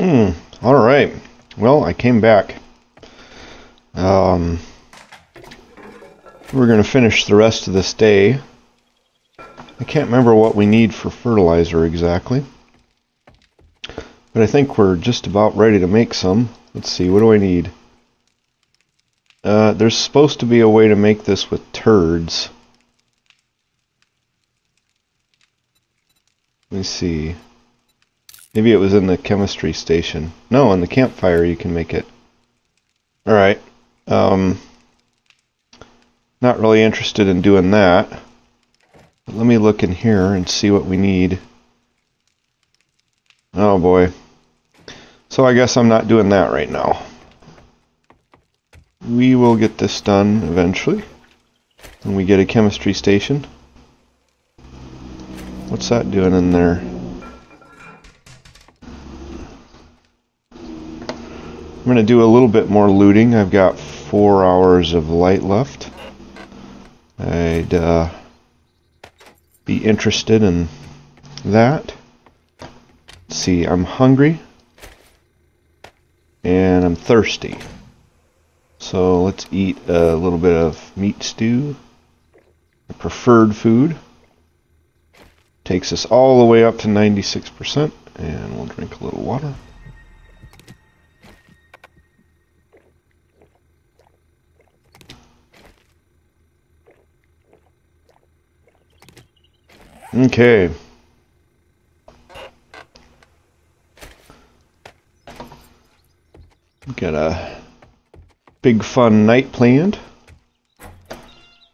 All right. Well, I came back. We're going to finish the rest of this day. I can't remember what we need for fertilizer exactly, but I think we're just about ready to make some. Let's see, what do I need? There's supposed to be a way to make this with turds. Let me see. Maybe it was in the chemistry station. No, in the campfire you can make it. Alright. Not really interested in doing that. But let me look in here and see what we need. Oh boy. So I guess I'm not doing that right now. We will get this done eventually when we get a chemistry station. What's that doing in there? I'm going to do a little bit more looting. I've got 4 hours of light left. I'd be interested in that. Let's see, I'm hungry and I'm thirsty. So let's eat a little bit of meat stew, a preferred food. Takes us all the way up to 96%, and we'll drink a little water. Okay. Got a big fun night planned.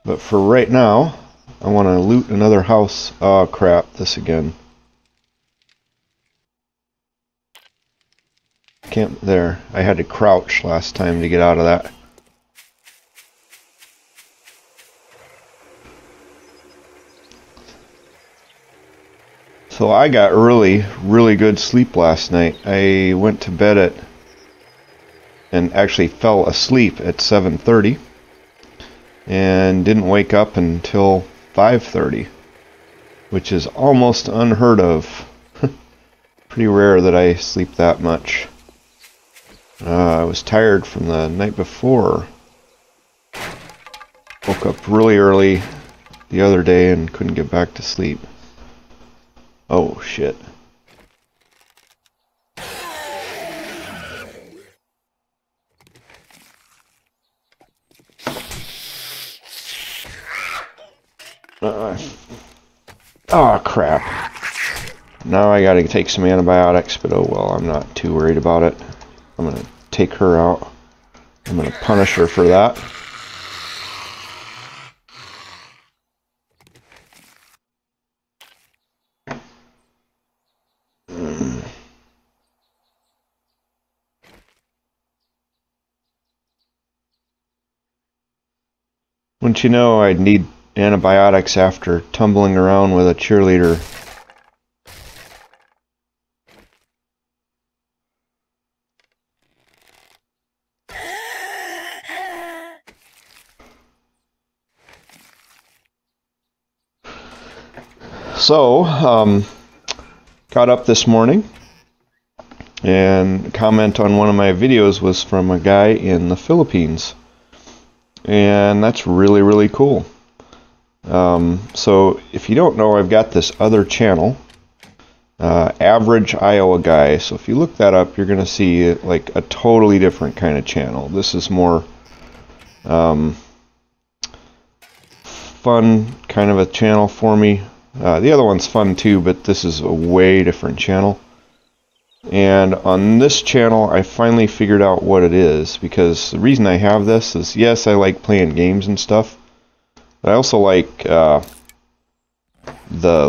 But for right now, I want to loot another house. Oh crap, this again. Can't, there. I had to crouch last time to get out of that. So I got really good sleep last night. I went to bed and actually fell asleep at 7:30 and didn't wake up until 5:30, which is almost unheard of. Pretty rare that I sleep that much. I was tired from the night before. Woke up really early the other day and couldn't get back to sleep. Oh shit. Oh crap. Now I gotta take some antibiotics, but oh well, I'm not too worried about it. I'm gonna take her out. I'm gonna punish her for that. Wouldn't you know, I'd need antibiotics after tumbling around with a cheerleader. So, got up this morning, and a comment on one of my videos was from a guy in the Philippines. And that's really cool. So if you don't know, I've got this other channel, Average Iowa Guy. So if you look that up, you're going to see like a totally different kind of channel. This is more fun kind of a channel for me. The other one's fun too, but this is a way different channel. And on this channel, I finally figured out what it is, because the reason I have this is, yes, I like playing games and stuff, but I also like the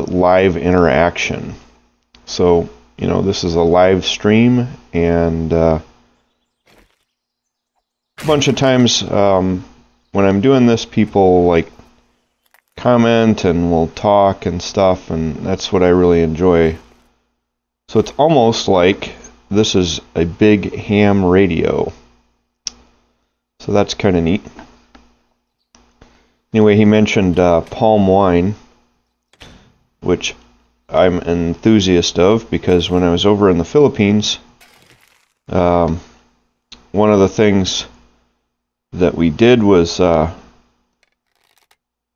live interaction. So, you know, this is a live stream, and a bunch of times when I'm doing this, people like comment and will talk and stuff, and that's what I really enjoy. So it's almost like this is a big ham radio. So that's kind of neat. Anyway, he mentioned palm wine, which I'm an enthusiast of, because when I was over in the Philippines, One of the things that we did was kind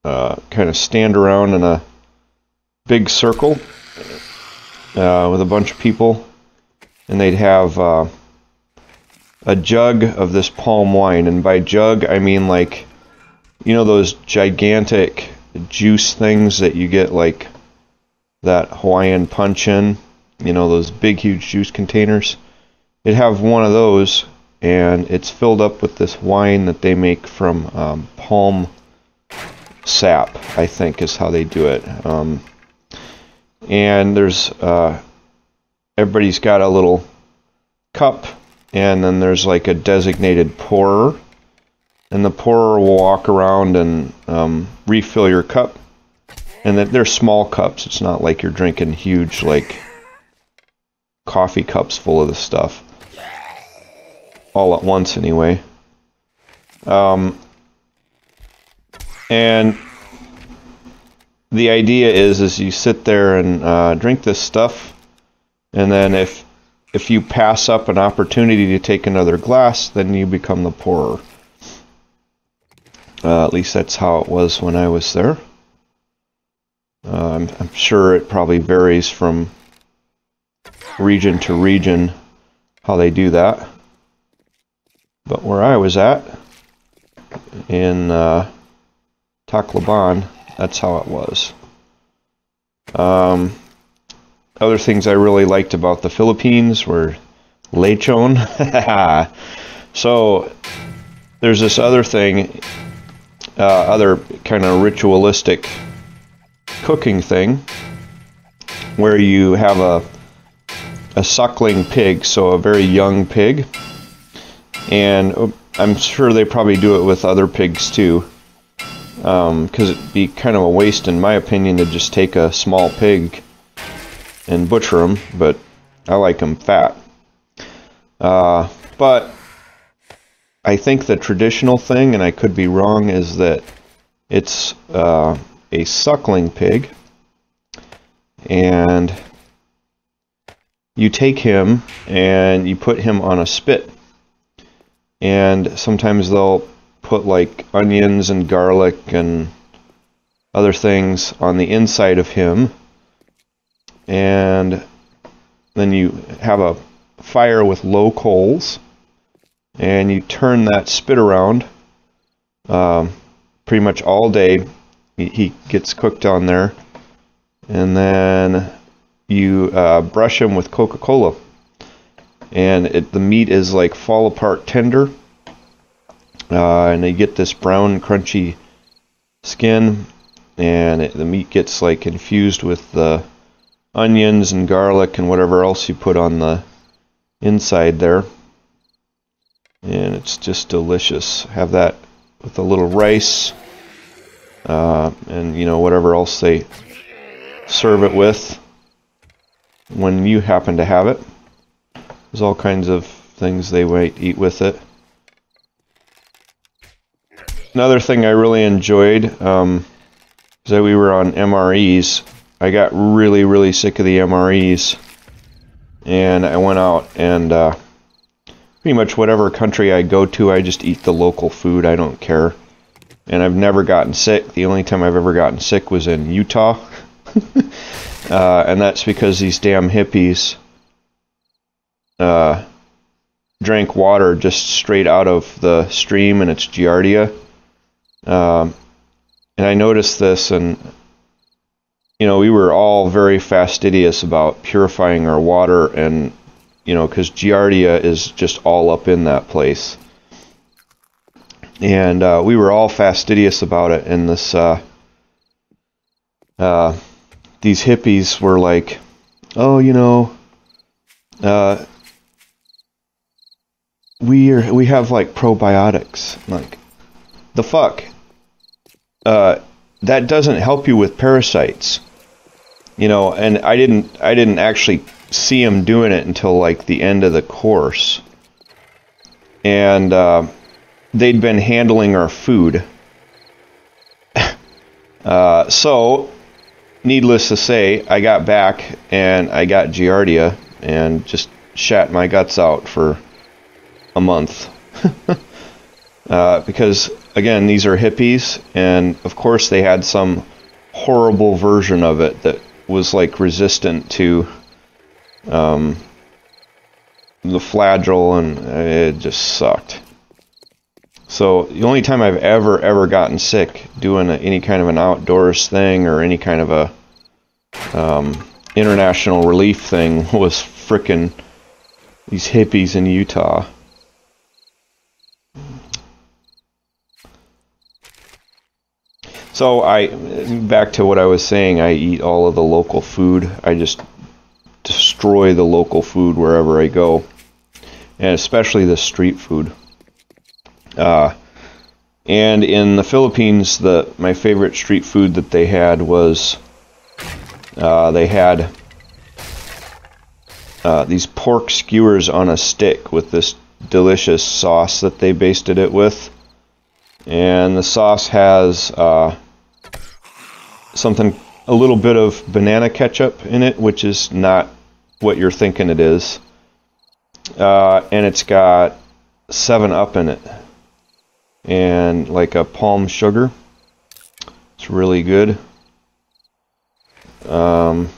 of stand around in a big circle with a bunch of people, and they'd have a jug of this palm wine. And by jug, I mean, like, you know those gigantic juice things that you get, like that Hawaiian punch in, you know, those big huge juice containers. It'd have one of those, and it's filled up with this wine that they make from palm sap, I think is how they do it. And there's everybody's got a little cup, and then there's like a designated pourer, and the pourer will walk around and refill your cup. And that they're small cups. It's not like you're drinking huge, like, coffee cups full of this stuff all at once anyway. And the idea is you sit there and drink this stuff, and then if you pass up an opportunity to take another glass, then you become the pourer. At least that's how it was when I was there. I'm sure it probably varies from region to region how they do that. But where I was at, in Tacloban, that's how it was. Other things I really liked about the Philippines were lechon. So there's this other thing, other kind of ritualistic cooking thing, where you have a suckling pig, so a very young pig, and I'm sure they probably do it with other pigs too, because it'd be kind of a waste, in my opinion, to just take a small pig and butcher them, but I like them fat. But I think the traditional thing, and I could be wrong, is that it's a suckling pig, and you take him and you put him on a spit, and sometimes they'll put like onions and garlic and other things on the inside of him, and then you have a fire with low coals, and you turn that spit around pretty much all day. He gets cooked on there, and then you brush him with Coca-Cola, and the meat is like fall apart tender, and you get this brown crunchy skin, and the meat gets like infused with the onions and garlic and whatever else you put on the inside there, and it's just delicious. Have that with a little rice, and you know, whatever else they serve it with when you happen to have it. There's all kinds of things they might eat with it. Another thing I really enjoyed is that we were on MREs. I got really sick of the MREs, and I went out and pretty much whatever country I go to, I just eat the local food. I don't care. And I've never gotten sick. The only time I've ever gotten sick was in Utah. And that's because these damn hippies drank water just straight out of the stream, and it's Giardia. And I noticed this, and you know, we were all very fastidious about purifying our water, and you know, because Giardia is just all up in that place. And we were all fastidious about it, and this these hippies were like, oh, you know, we have like probiotics. I'm like, the fuck? That doesn't help you with parasites, you know. And I didn't actually see them doing it until like the end of the course, and they'd been handling our food. So, needless to say, I got back and I got Giardia and just shat my guts out for a month. Because, again, these are hippies, and of course they had some horrible version of it that was like resistant to the Flagyl, and it just sucked. So the only time I've ever gotten sick doing any kind of an outdoors thing or any kind of a international relief thing was frickin' these hippies in Utah. So back to what I was saying, I eat all of the local food. I just destroy the local food wherever I go, and especially the street food. And in the Philippines, my favorite street food that they had was they had these pork skewers on a stick with this delicious sauce that they basted it with. And the sauce has a little bit of banana ketchup in it, which is not what you're thinking it is. And it's got 7-Up in it. And like a palm sugar. It's really good. And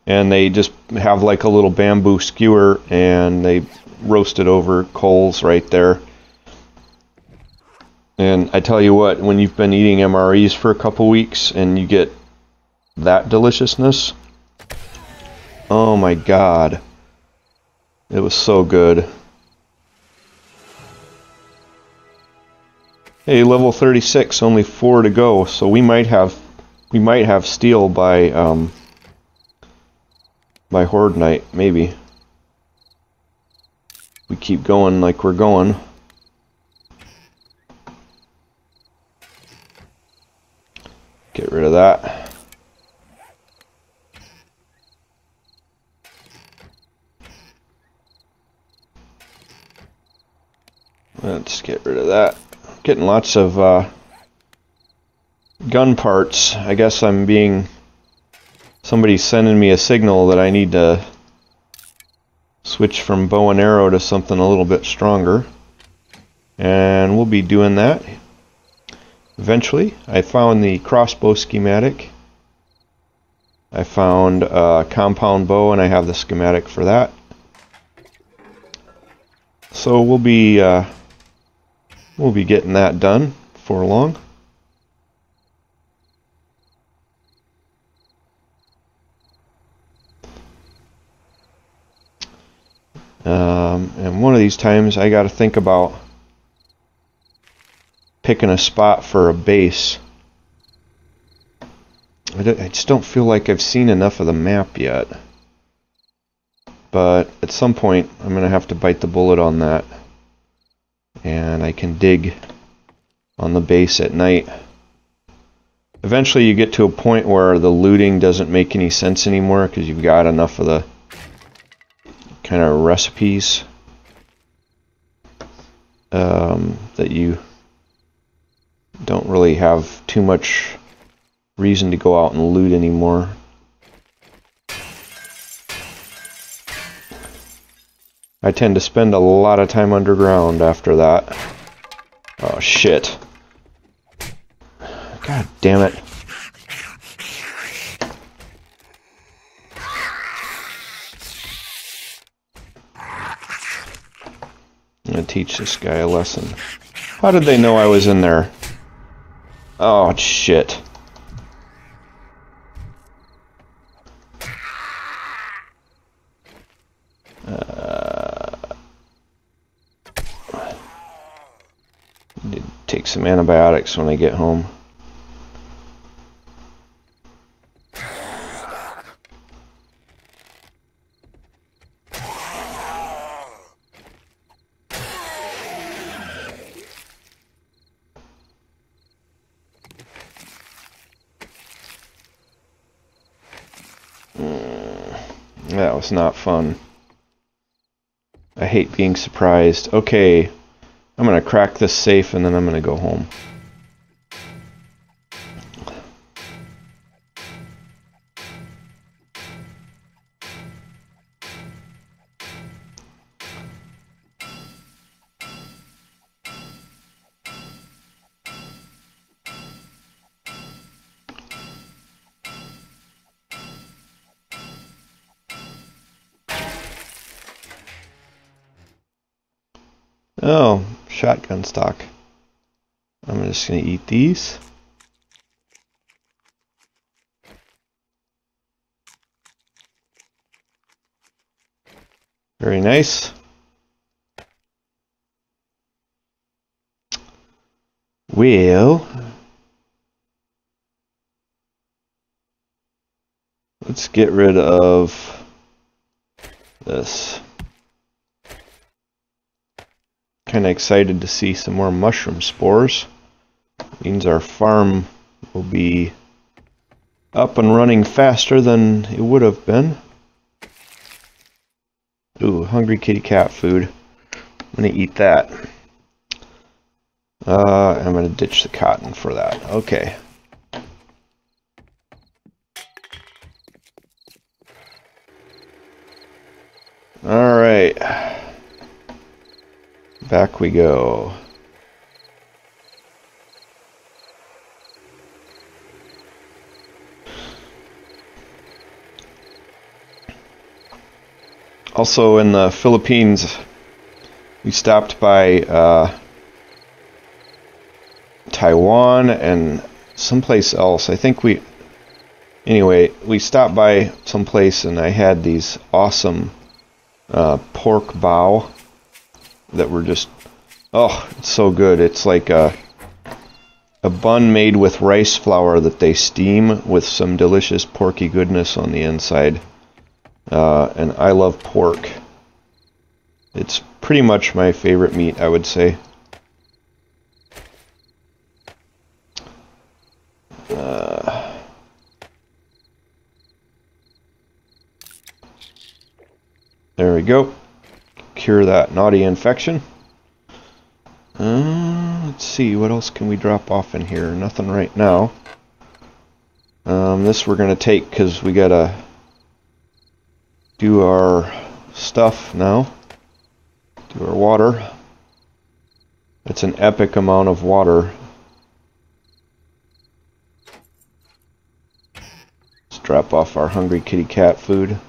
they just have like a little bamboo skewer, and they roast it over coals right there. And I tell you what, when you've been eating MREs for a couple weeks and you get that deliciousness, oh my god, it was so good. Hey, level 36, only 4 to go, so we might have steel by Horde Night, maybe. We keep going like we're going. Get rid of that. Let's get rid of that. Getting lots of gun parts. I guess somebody's sending me a signal that I need to switch from bow and arrow to something a little bit stronger. And we'll be doing that eventually. I found the crossbow schematic. I found a compound bow, and I have the schematic for that. So we'll be getting that done before long. And one of these times I got to think about picking a spot for a base. I just don't feel like I've seen enough of the map yet. But at some point I'm going to have to bite the bullet on that. And I can dig on the base at night. Eventually you get to a point where the looting doesn't make any sense anymore because you've got enough of the kind of recipes that you don't really have too much reason to go out and loot anymore. I tend to spend a lot of time underground after that. Oh shit. God damn it. I'm gonna teach this guy a lesson. How did they know I was in there? Oh shit. Need to take some antibiotics when I get home. That was not fun. I hate being surprised. Okay, I'm gonna crack this safe and then I'm gonna go home. Oh, shotgun stock. I'm just going to eat these. Very nice. Well, let's get rid of this. Kind of excited to see some more mushroom spores. Means our farm will be up and running faster than it would have been. Ooh, hungry kitty cat food. I'm gonna eat that. I'm gonna ditch the cotton for that. Okay. All right. Back we go. Also in the Philippines, we stopped by Taiwan and someplace else. I think anyway, we stopped by someplace and I had these awesome pork bao that were just, oh, it's so good. It's like a bun made with rice flour that they steam with some delicious porky goodness on the inside. And I love pork. It's pretty much my favorite meat, I would say. There we go. Cure that naughty infection. Let's see, what else can we drop off in here? Nothing right now. This we're going to take because we got to do our stuff now. Do our water. It's an epic amount of water. Let's drop off our hungry kitty cat food.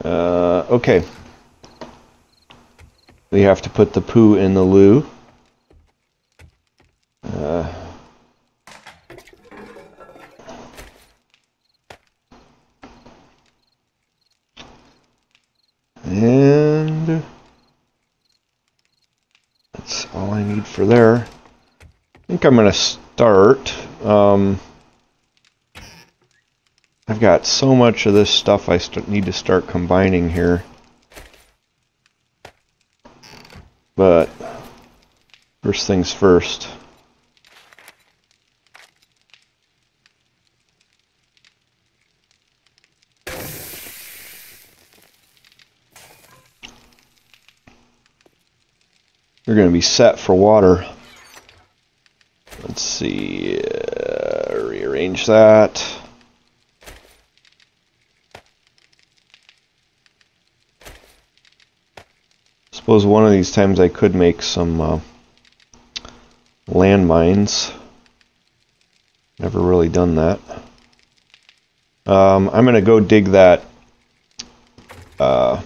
Okay. We have to put the poo in the loo. And that's all I need for there. I think I'm going to start. I've got so much of this stuff I need to start combining here. But first things first. We're going to be set for water. Let's see. Rearrange that. Suppose one of these times I could make some landmines. Never really done that. I'm going to go dig that, what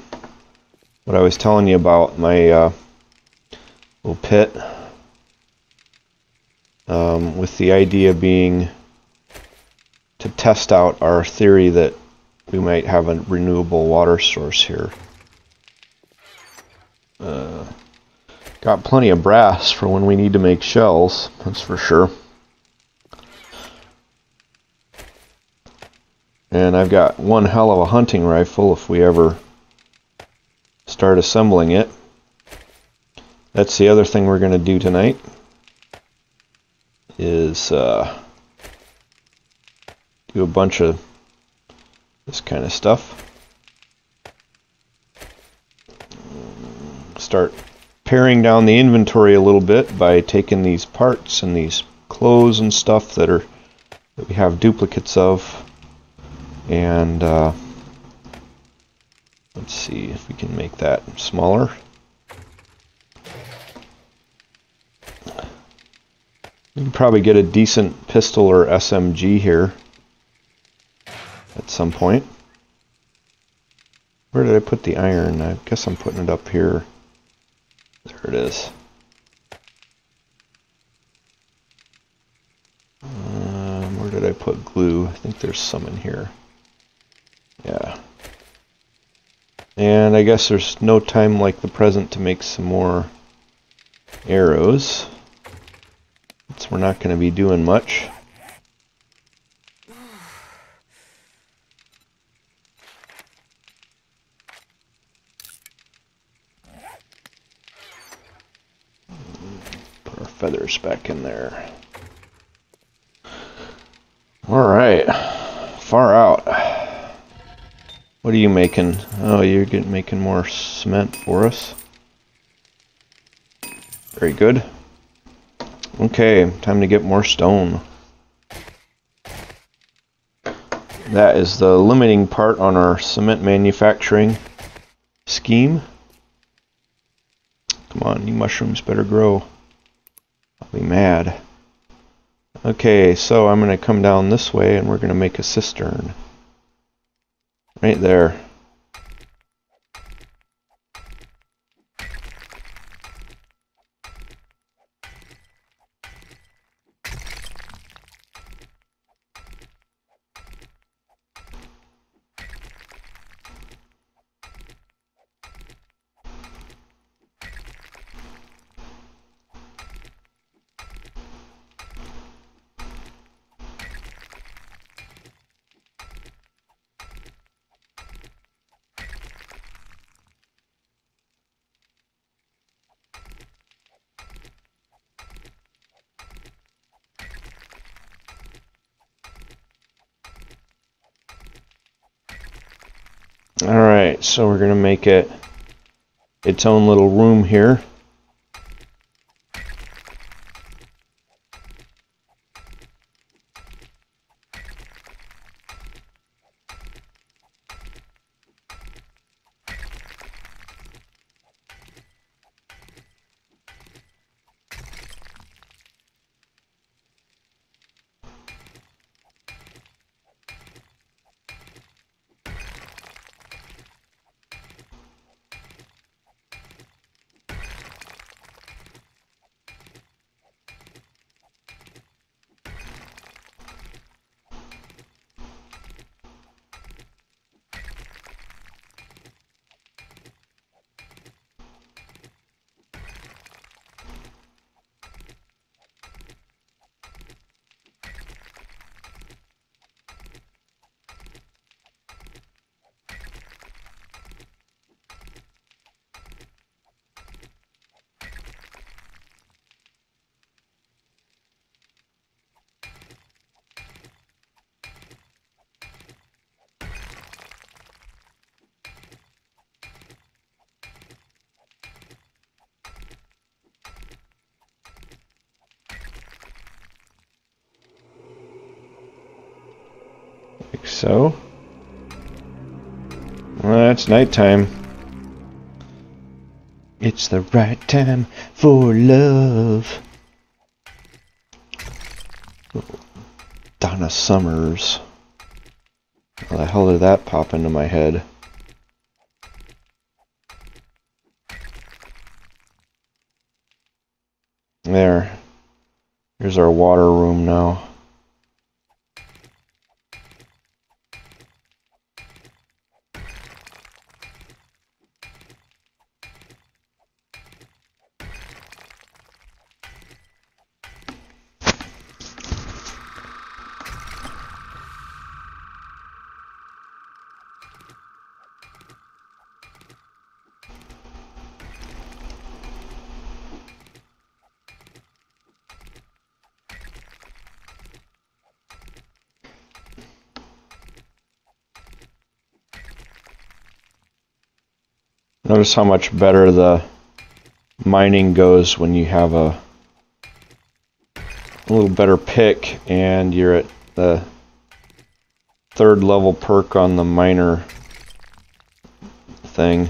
I was telling you about, my little pit, with the idea being to test out our theory that we might have a renewable water source here. Got plenty of brass for when we need to make shells, that's for sure. And I've got one hell of a hunting rifle if we ever start assembling it. That's the other thing we're going to do tonight, is do a bunch of this kind of stuff. Start paring down the inventory a little bit by taking these parts and these clothes and stuff that we have duplicates of, and let's see if we can make that smaller. You can probably get a decent pistol or SMG here at some point. Where did I put the iron? I guess I'm putting it up here. There it is. Where did I put glue? I think there's some in here. Yeah. And I guess there's no time like the present to make some more arrows. So we're not going to be doing much. Put our feathers back in there. Alright. Far out. What are you making? Oh, you're making more cement for us. Very good. Okay, time to get more stone. That is the limiting part on our cement manufacturing scheme. Come on, you mushrooms better grow. I'll be mad. Okay, so I'm going to come down this way and we're going to make a cistern. Right there. Alright, so we're going to make it its own little room here. Like so. Well, it's nighttime. It's the right time for love. Donna Summers. How the hell did that pop into my head? There. Here's our water room now. Notice how much better the mining goes when you have a little better pick and you're at the 3rd level perk on the miner thing.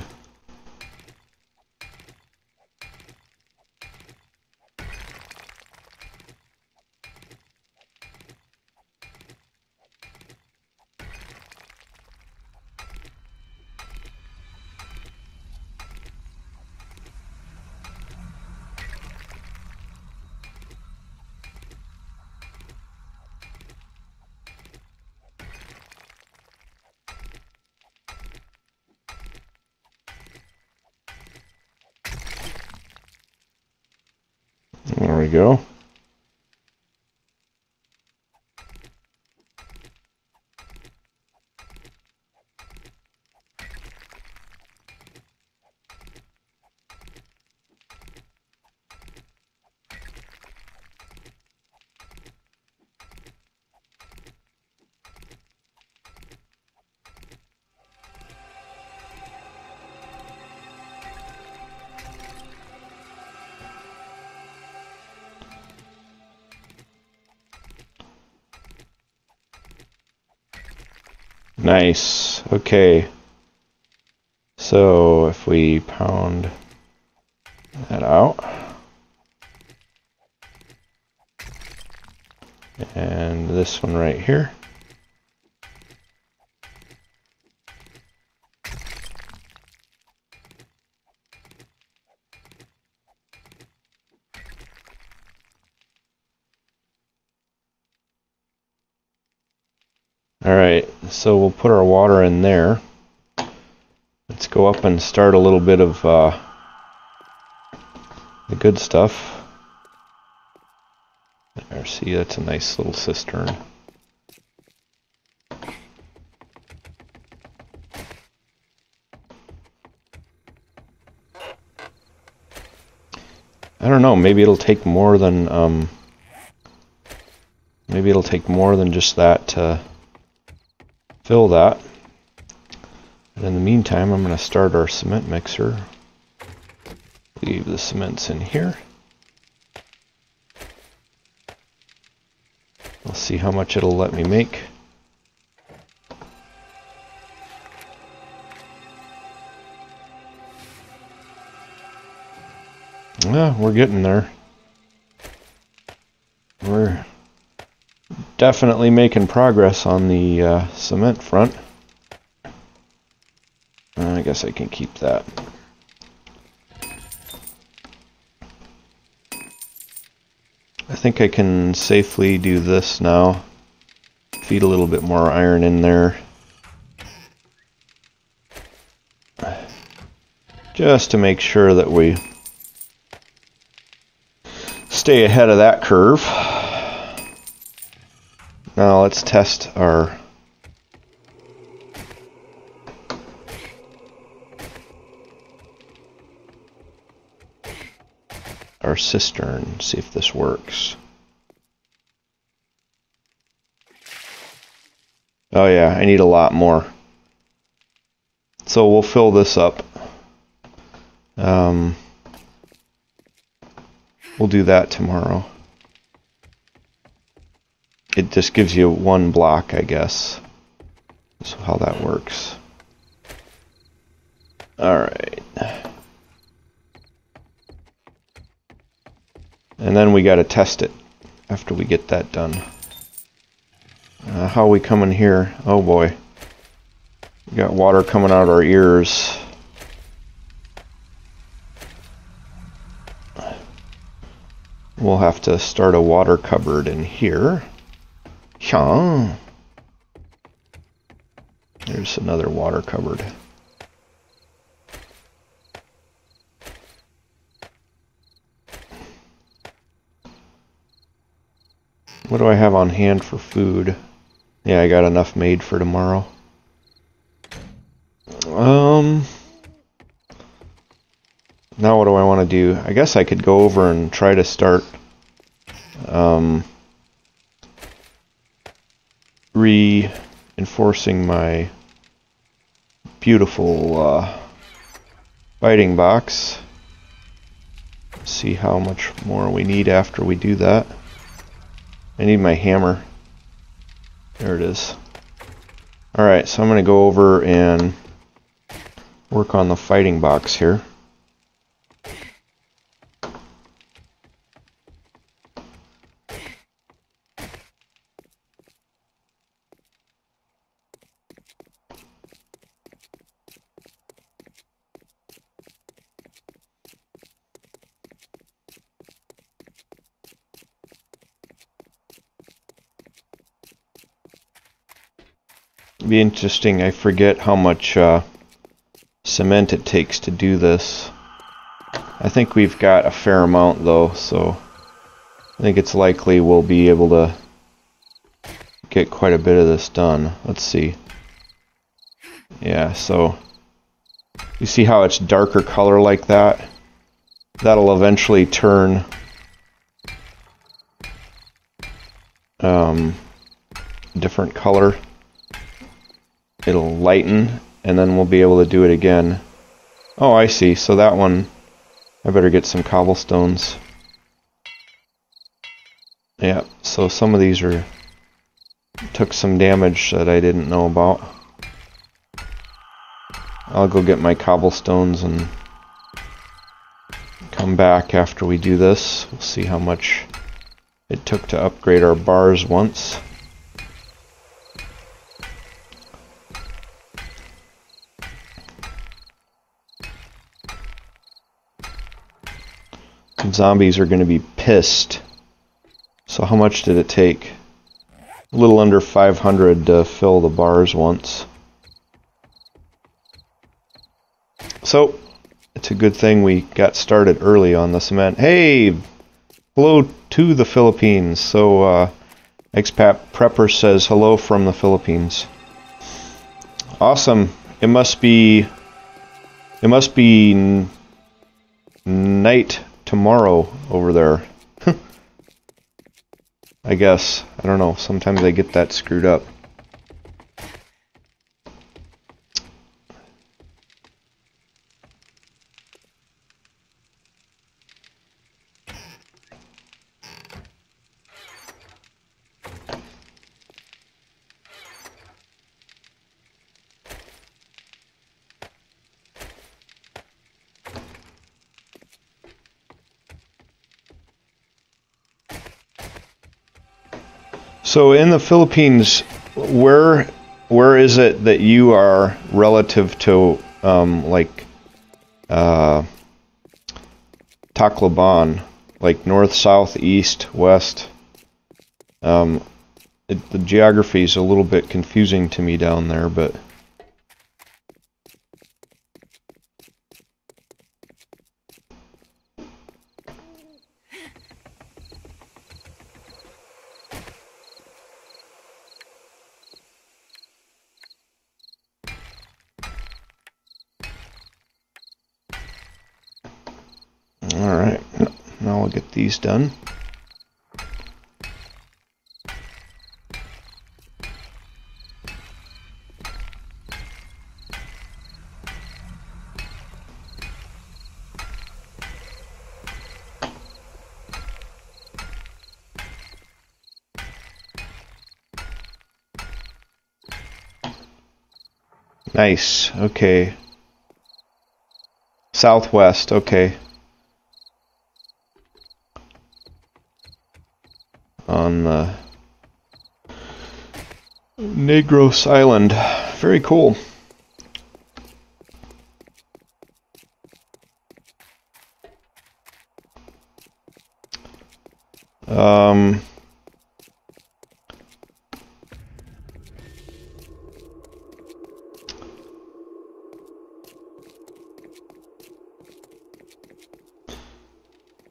we go. Nice. Okay. So if we pound that out, and this one right here. Alright, so we'll put our water in there. Let's go up and start a little bit of the good stuff. There, see, that's a nice little cistern. I don't know, maybe it'll take more than just that to fill that. And in the meantime, I'm going to start our cement mixer. Leave the cements in here. We'll see how much it'll let me make. Yeah, we're getting there. We're definitely making progress on the cement front. I guess I can keep that. I think I can safely do this now. Feed a little bit more iron in there. Just to make sure that we stay ahead of that curve. Now let's test our cistern, see if this works. Oh yeah, I need a lot more. So we'll fill this up. We'll do that tomorrow. It just gives you one block, I guess. That's how that works. Alright. And then we got to test it after we get that done. How are we coming here? Oh boy. We got water coming out our ears. We'll have to start a water cupboard in here. There's another water cupboard. What do I have on hand for food? Yeah, I got enough made for tomorrow. Now what do I want to do? I guess I could go over and try to start reinforcing my beautiful fighting box. See how much more we need after we do that. I need my hammer. There it is. Alright, so I'm going to go over and work on the fighting box here. Be interesting. I forget how much cement it takes to do this. I think we've got a fair amount though, so I think it's likely we'll be able to get quite a bit of this done. Let's see. Yeah, so you see how it's darker color like that? That'll eventually turn different color. It'll lighten, and then we'll be able to do it again. Oh, I see. So that one, I better get some cobblestones. Yeah, so some of these took some damage that I didn't know about. I'll go get my cobblestones and come back after we do this. We'll see how much it took to upgrade our bars once. Some zombies are going to be pissed. So how much did it take? A little under 500 to fill the bars once. So, it's a good thing we got started early on the cement. Hey! Hello to the Philippines. So, Expat Prepper says hello from the Philippines. Awesome. It must be night tomorrow over there. I guess. I don't know. Sometimes I get that screwed up. So in the Philippines, where is it that you are relative to like Tacloban, like north, south, east, west? The geography is a little bit confusing to me down there, but alright, now I'll get these done. Nice, okay. Southwest, okay. On Negros Island. Very cool.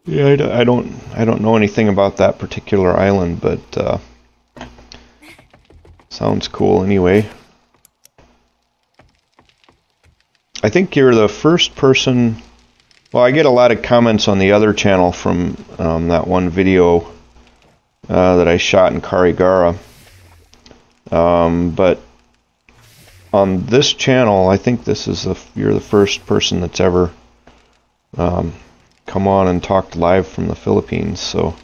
Yeah, I don't know anything about that particular island, but sounds cool anyway. I think you're the first person. Well, I get a lot of comments on the other channel from that one video that I shot in Karigara, but on this channel, I think this is you're the first person that's ever come on and talked live from the Philippines, so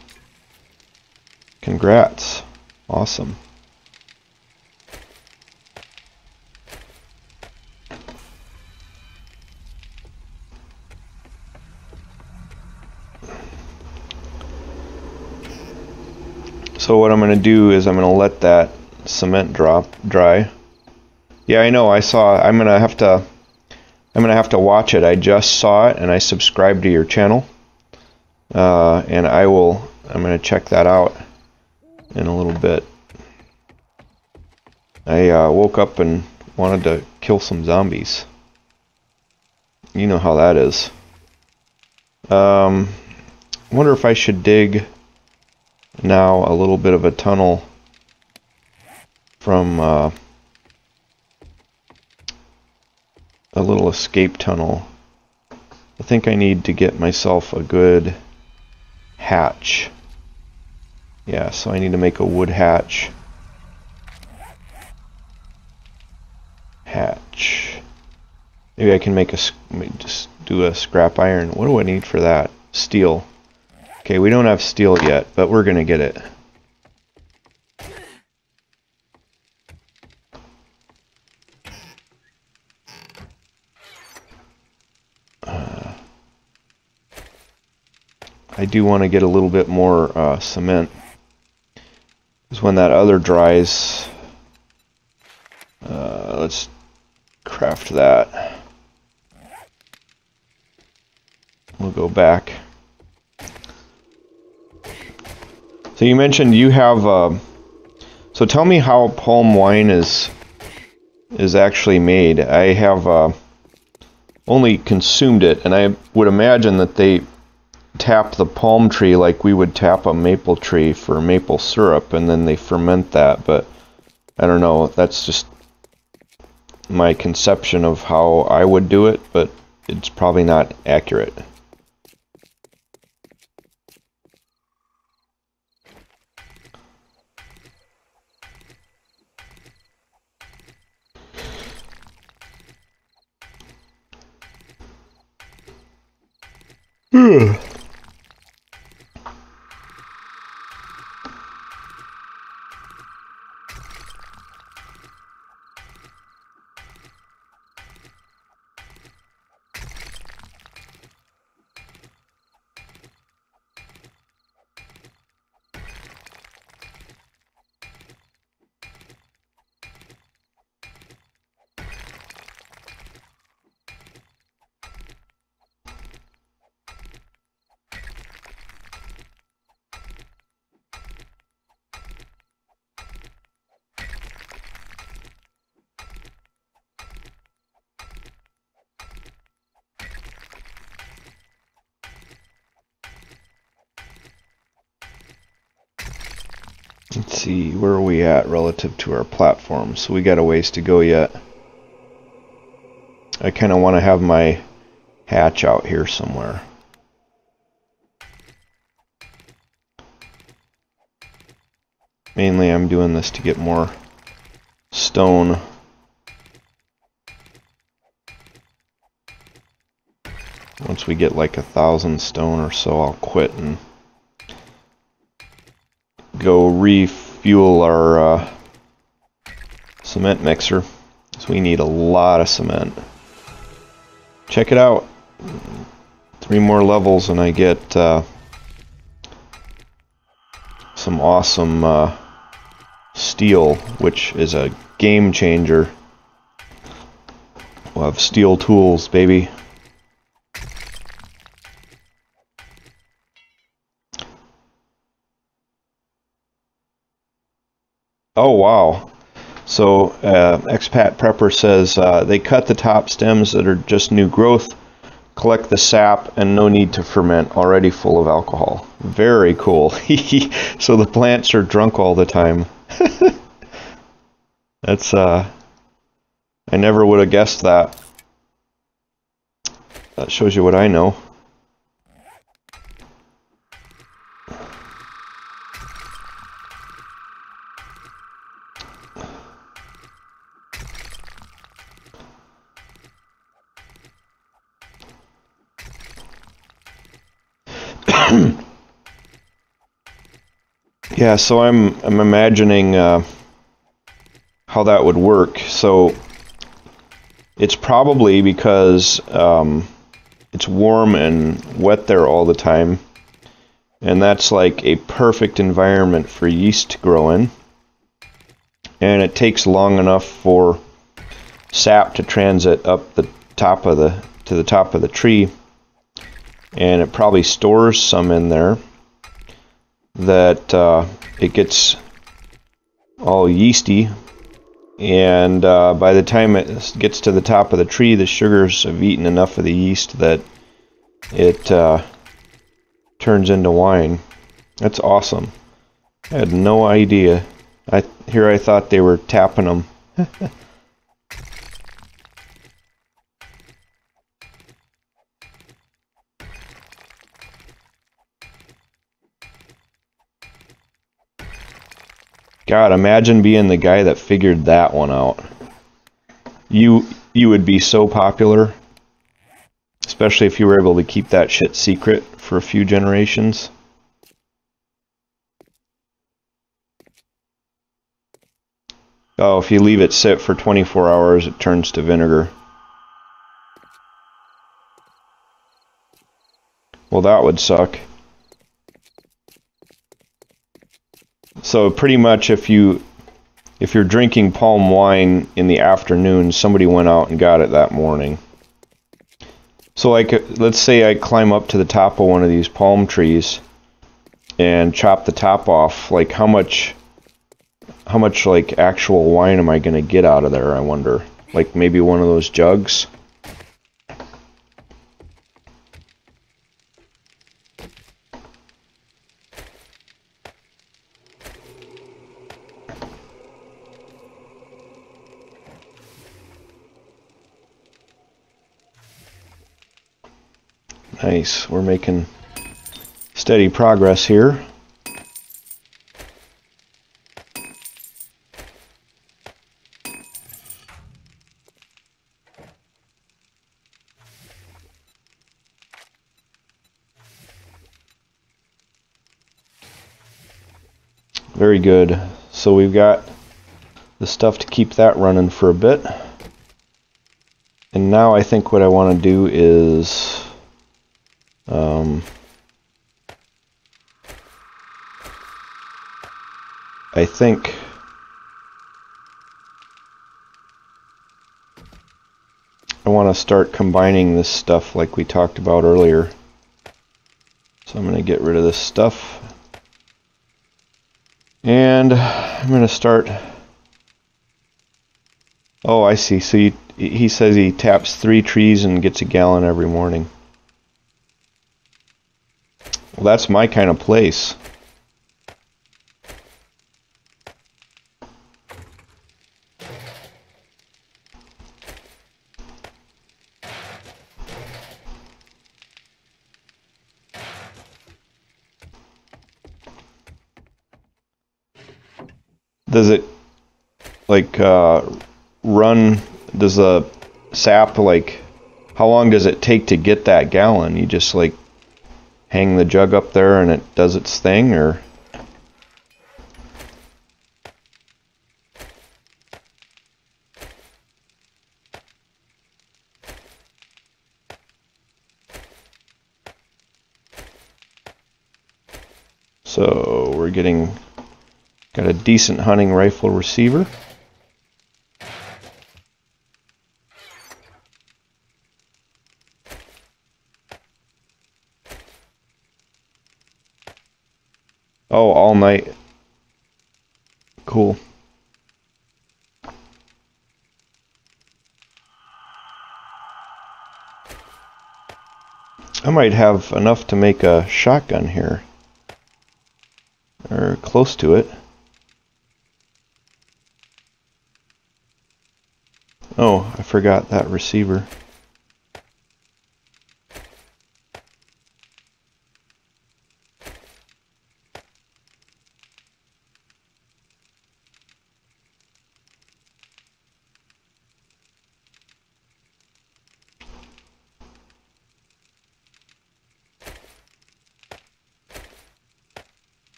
congrats. Awesome. So what I'm going to do is I'm going to let that cement dry. Yeah, I know. I saw. I'm going to have to watch it. I just saw it, and I subscribed to your channel, and I'm going to check that out in a little bit. I woke up and wanted to kill some zombies. You know how that is. Wonder if I should dig Now a little bit of a tunnel from a little escape tunnel. I think I need to get myself a good hatch. Yeah, so I need to make a wood hatch. Maybe I can make just do a scrap iron. What do I need for that? Steel. Okay, we don't have steel yet, but we're gonna get it. I do want to get a little bit more cement, because when that other dries, let's craft that. We'll go back. So you mentioned you have, so tell me how palm wine is actually made. I have only consumed it, and I would imagine that they tap the palm tree like we would tap a maple tree for maple syrup, and then they ferment that, but I don't know, that's just my conception of how I would do it, but it's probably not accurate. Let's see, where are we at relative to our platform? So we got a ways to go yet. I kind of want to have my hatch out here somewhere. Mainly I'm doing this to get more stone. Once we get like 1,000 stone or so, I'll quit and go refuel our cement mixer, so we need a lot of cement. Check it out, 3 more levels and I get some awesome steel, which is a game changer. We'll have steel tools, baby. Oh wow. So Expat Prepper says they cut the top stems that are just new growth, collect the sap, and no need to ferment, already full of alcohol. Very cool. So the plants are drunk all the time. That's I never would have guessed that. That shows you what I know. Yeah, so I'm imagining how that would work. So it's probably because it's warm and wet there all the time, and that's like a perfect environment for yeast to grow in, and it takes long enough for sap to transit up the top of the top of the tree, and it probably stores some in there that it gets all yeasty, and by the time it gets to the top of the tree, the sugars have eaten enough of the yeast that it turns into wine. That's awesome. I had no idea. I thought they were tapping them. God, imagine being the guy that figured that one out. You would be so popular, especially if you were able to keep that shit secret for a few generations. Oh, if you leave it sit for 24 hours, it turns to vinegar. Well, that would suck. So pretty much if you're drinking palm wine in the afternoon, somebody went out and got it that morning. So like, let's say I climb up to the top of one of these palm trees and chop the top off. Like how much like actual wine am I going to get out of there, I wonder? Like maybe one of those jugs? Nice, we're making steady progress here. Very good. So we've got the stuff to keep that running for a bit. And now I think what I want to do is I think I want to start combining this stuff like we talked about earlier. So I'm going to get rid of this stuff. And I'm going to start... Oh, I see. So he says he taps 3 trees and gets a gallon every morning. Well, that's my kind of place. Does it like run? Does the sap like? How long does it take to get that gallon? You just like hang the jug up there and it does its thing, or? So we're got a decent hunting rifle receiver. Oh, all night. Cool. I might have enough to make a shotgun here. Or close to it. Oh, I forgot that receiver.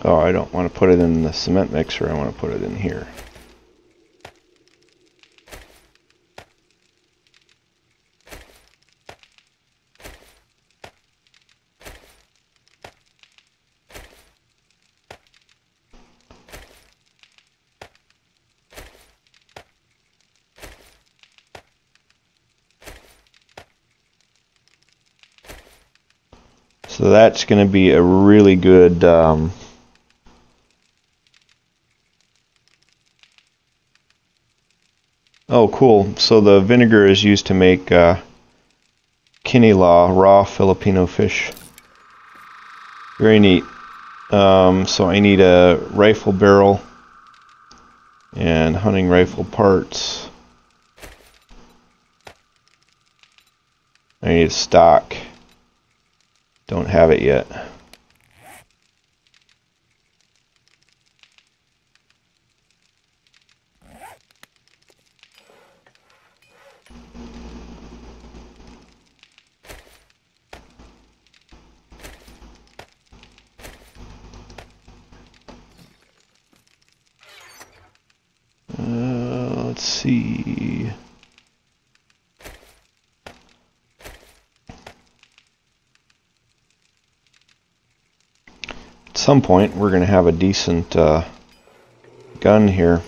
Oh, I don't want to put it in the cement mixer, I want to put it in here. So that's going to be a really good Oh, cool. So the vinegar is used to make kinilaw, raw Filipino fish. Very neat. So I need a rifle barrel and hunting rifle parts. I need stock. Don't have it yet. Let's see. At some point, we're going to have a decent gun here.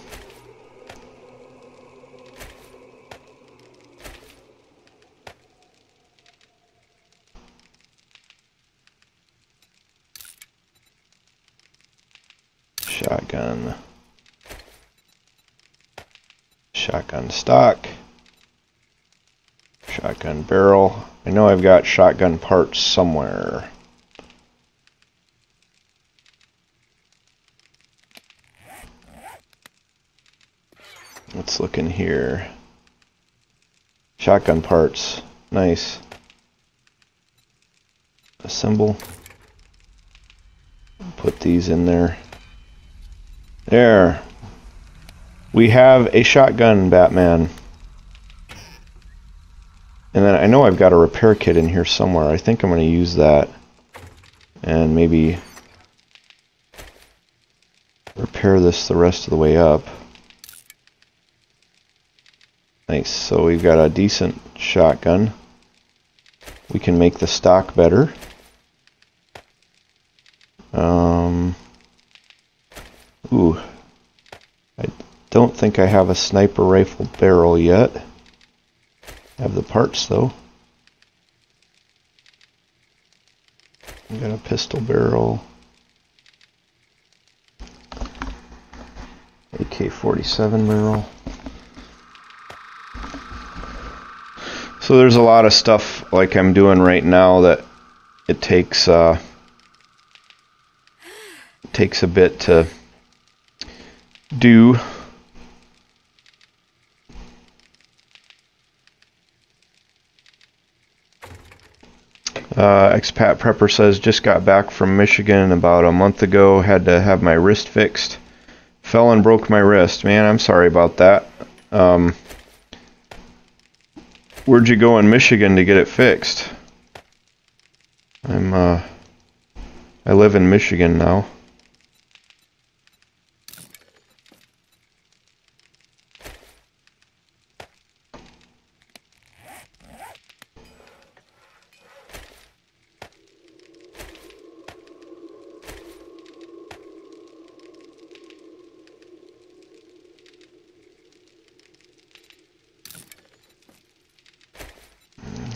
Shotgun. Shotgun stock. Shotgun barrel. I know I've got shotgun parts somewhere. Let's look in here. Shotgun parts. Nice. Assemble. Put these in there. There. We have a shotgun, Batman. And then I know I've got a repair kit in here somewhere. I think I'm going to use that and maybe repair this the rest of the way up. Nice. So we've got a decent shotgun. We can make the stock better. Ooh. I don't think I have a sniper rifle barrel yet. I have the parts though. I got a pistol barrel. AK-47 barrel. So there's a lot of stuff like I'm doing right now that it takes a bit to do. Expat Prepper says, just got back from Michigan about a month ago, had to have my wrist fixed. Fell and broke my wrist. Man, I'm sorry about that. Where'd you go in Michigan to get it fixed? I live in Michigan now.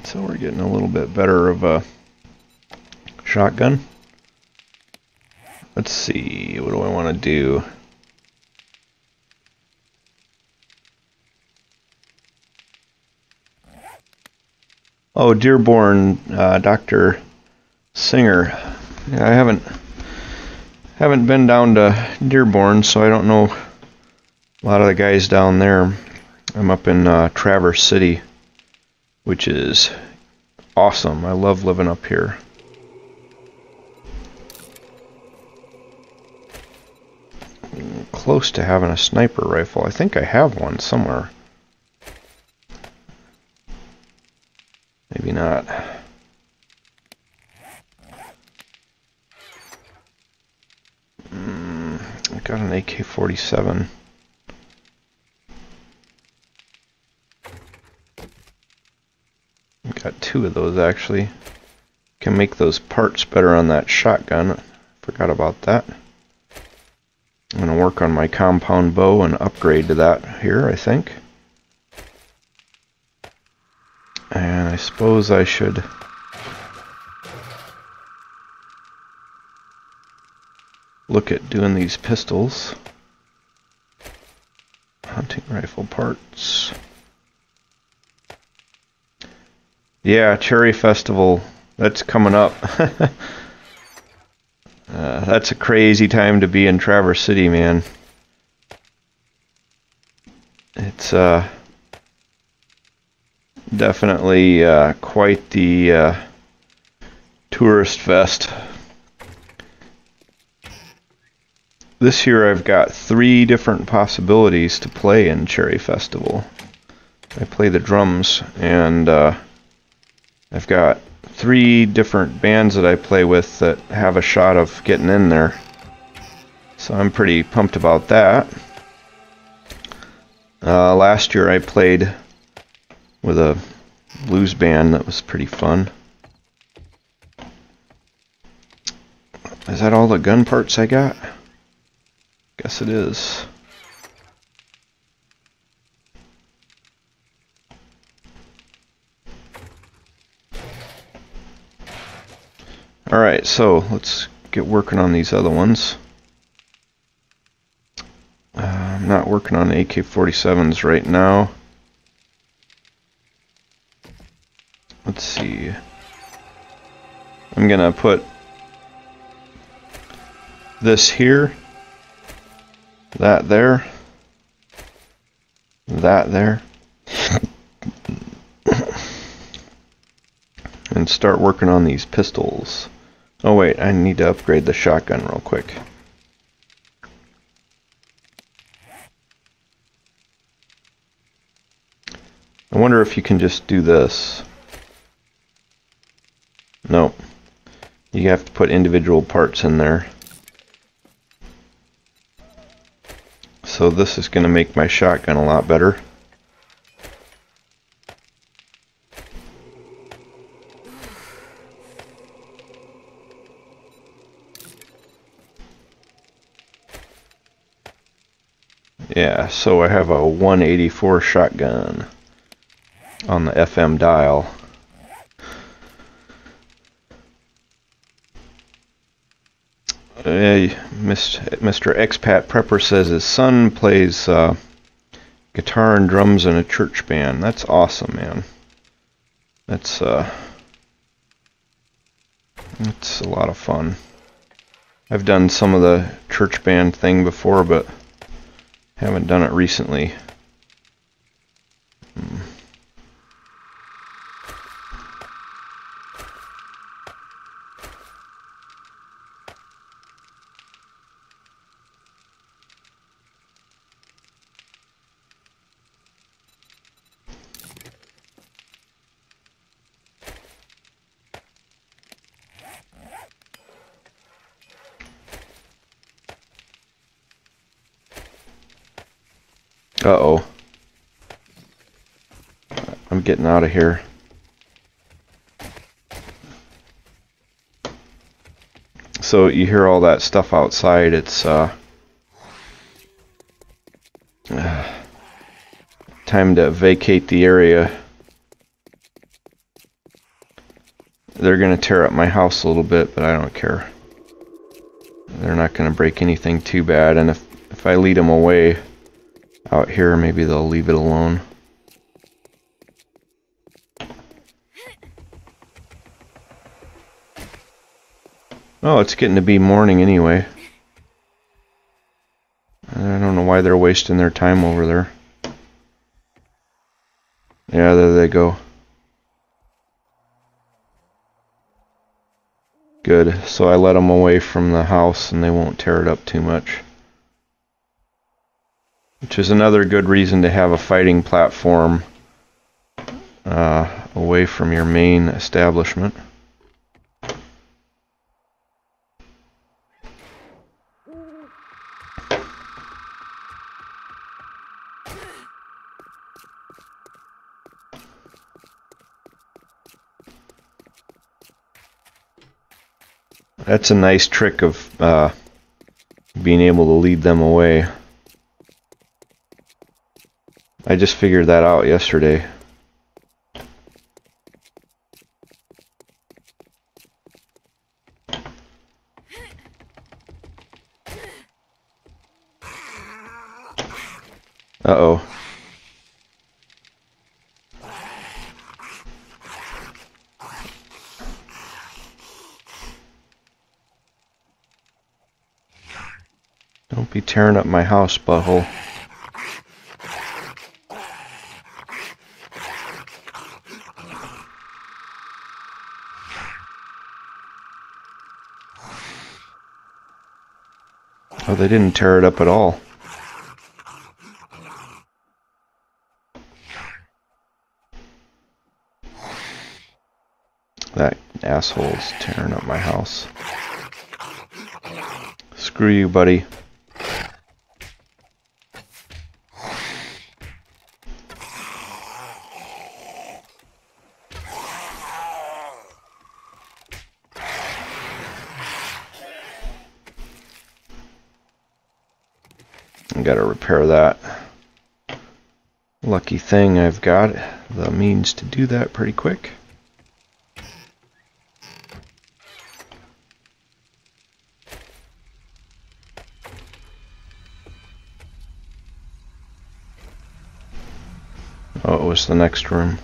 So we're getting a little bit better of a shotgun. Let's see, what do I want to do? Oh, Dearborn, Dr. Singer. Yeah, I haven't been down to Dearborn, so I don't know a lot of the guys down there. I'm up in Traverse City, which is awesome. I love living up here. I'm close to having a sniper rifle. I think I have one somewhere. Maybe not. I got an AK-47. Got two of those actually. Can make those parts better on that shotgun. Forgot about that. I'm going to work on my compound bow and upgrade to that here, I think. And I suppose I should look at doing these pistols. Hunting Hunting rifle parts. Yeah, Cherry Festival, that's coming up. That's a crazy time to be in Traverse City, man. It's definitely quite the tourist fest. This year I've got 3 different possibilities to play in Cherry Festival. I play the drums, and I've got 3 different bands that I play with that have a shot of getting in there. So I'm pretty pumped about that. Last year I played with a blues band that was pretty fun. Is that all the gun parts I got? Guess it is. Alright, so let's get working on these other ones. I'm not working on AK-47s right now. Let's see. I'm gonna put this here, that there, that there, and start working on these pistols. Oh wait, I need to upgrade the shotgun real quick. I wonder if you can just do this. Nope. You have to put individual parts in there. So this is going to make my shotgun a lot better. Yeah, so I have a 184 shotgun on the FM dial. Mr. Expat Prepper says his son plays guitar and drums in a church band. That's awesome, man. That's a lot of fun. I've done some of the church band thing before, but haven't done it recently. Uh-oh. I'm getting out of here. So you hear all that stuff outside. It's time to vacate the area. They're going to tear up my house a little bit, but I don't care. They're not going to break anything too bad, and if I lead them away out here, maybe they'll leave it alone. Oh, it's getting to be morning anyway. I don't know why they're wasting their time over there. Yeah, there they go. Good, so I let them away from the house and they won't tear it up too much. Which is another good reason to have a fighting platform away from your main establishment. That's a nice trick of being able to lead them away. I just figured that out yesterday. Uh-oh. though. Don't be tearing up my house, butthole. Oh, they didn't tear it up at all. That asshole's tearing up my house. Screw you, buddy. I gotta repair that. Lucky thing I've got the means to do that pretty quick. Oh, it was the next room.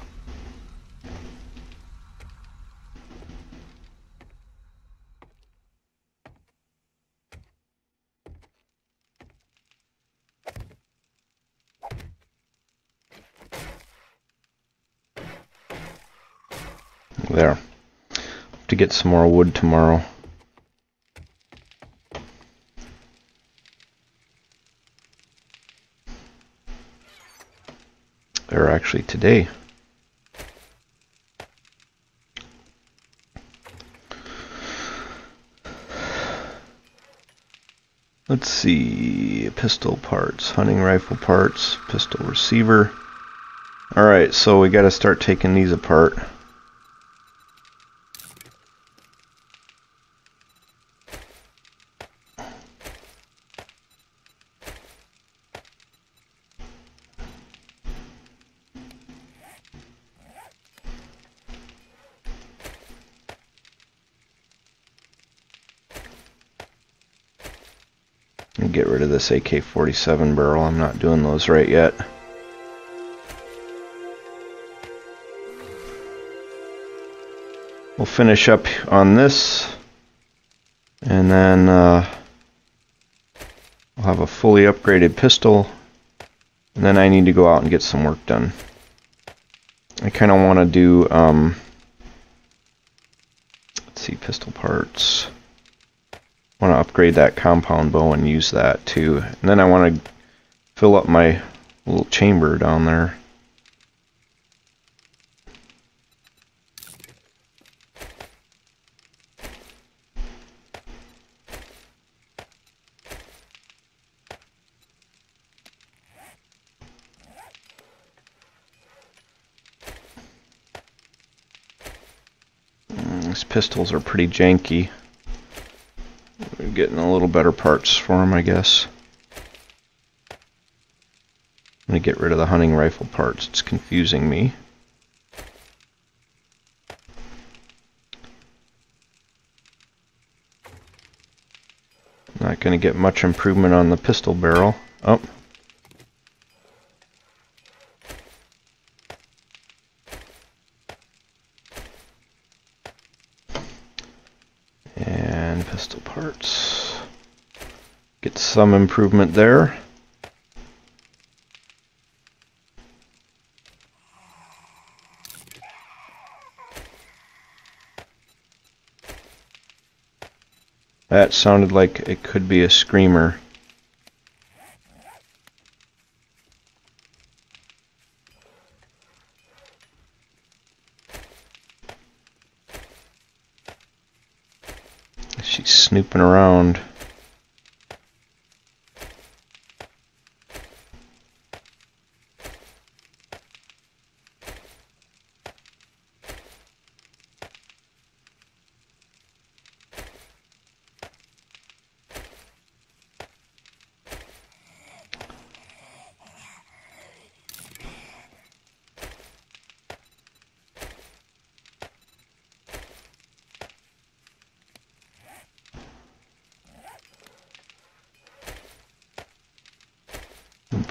There. Have to get some more wood tomorrow. Or actually today. Let's see, pistol parts, hunting rifle parts, pistol receiver. Alright, so we gotta start taking these apart. And get rid of this AK-47 barrel. I'm not doing those right yet. We'll finish up on this, and then I'll have a fully upgraded pistol, and then I need to go out and get some work done. I kind of want to do, let's see, pistol parts. I want to upgrade that compound bow and use that too. And then I want to fill up my little chamber down there. These pistols are pretty janky. We're getting a little better parts for them, I guess. I'm going to get rid of the hunting rifle parts. It's confusing me. Not going to get much improvement on the pistol barrel. Oh. And pistol parts. Get some improvement there. That sounded like it could be a screamer. She's snooping around.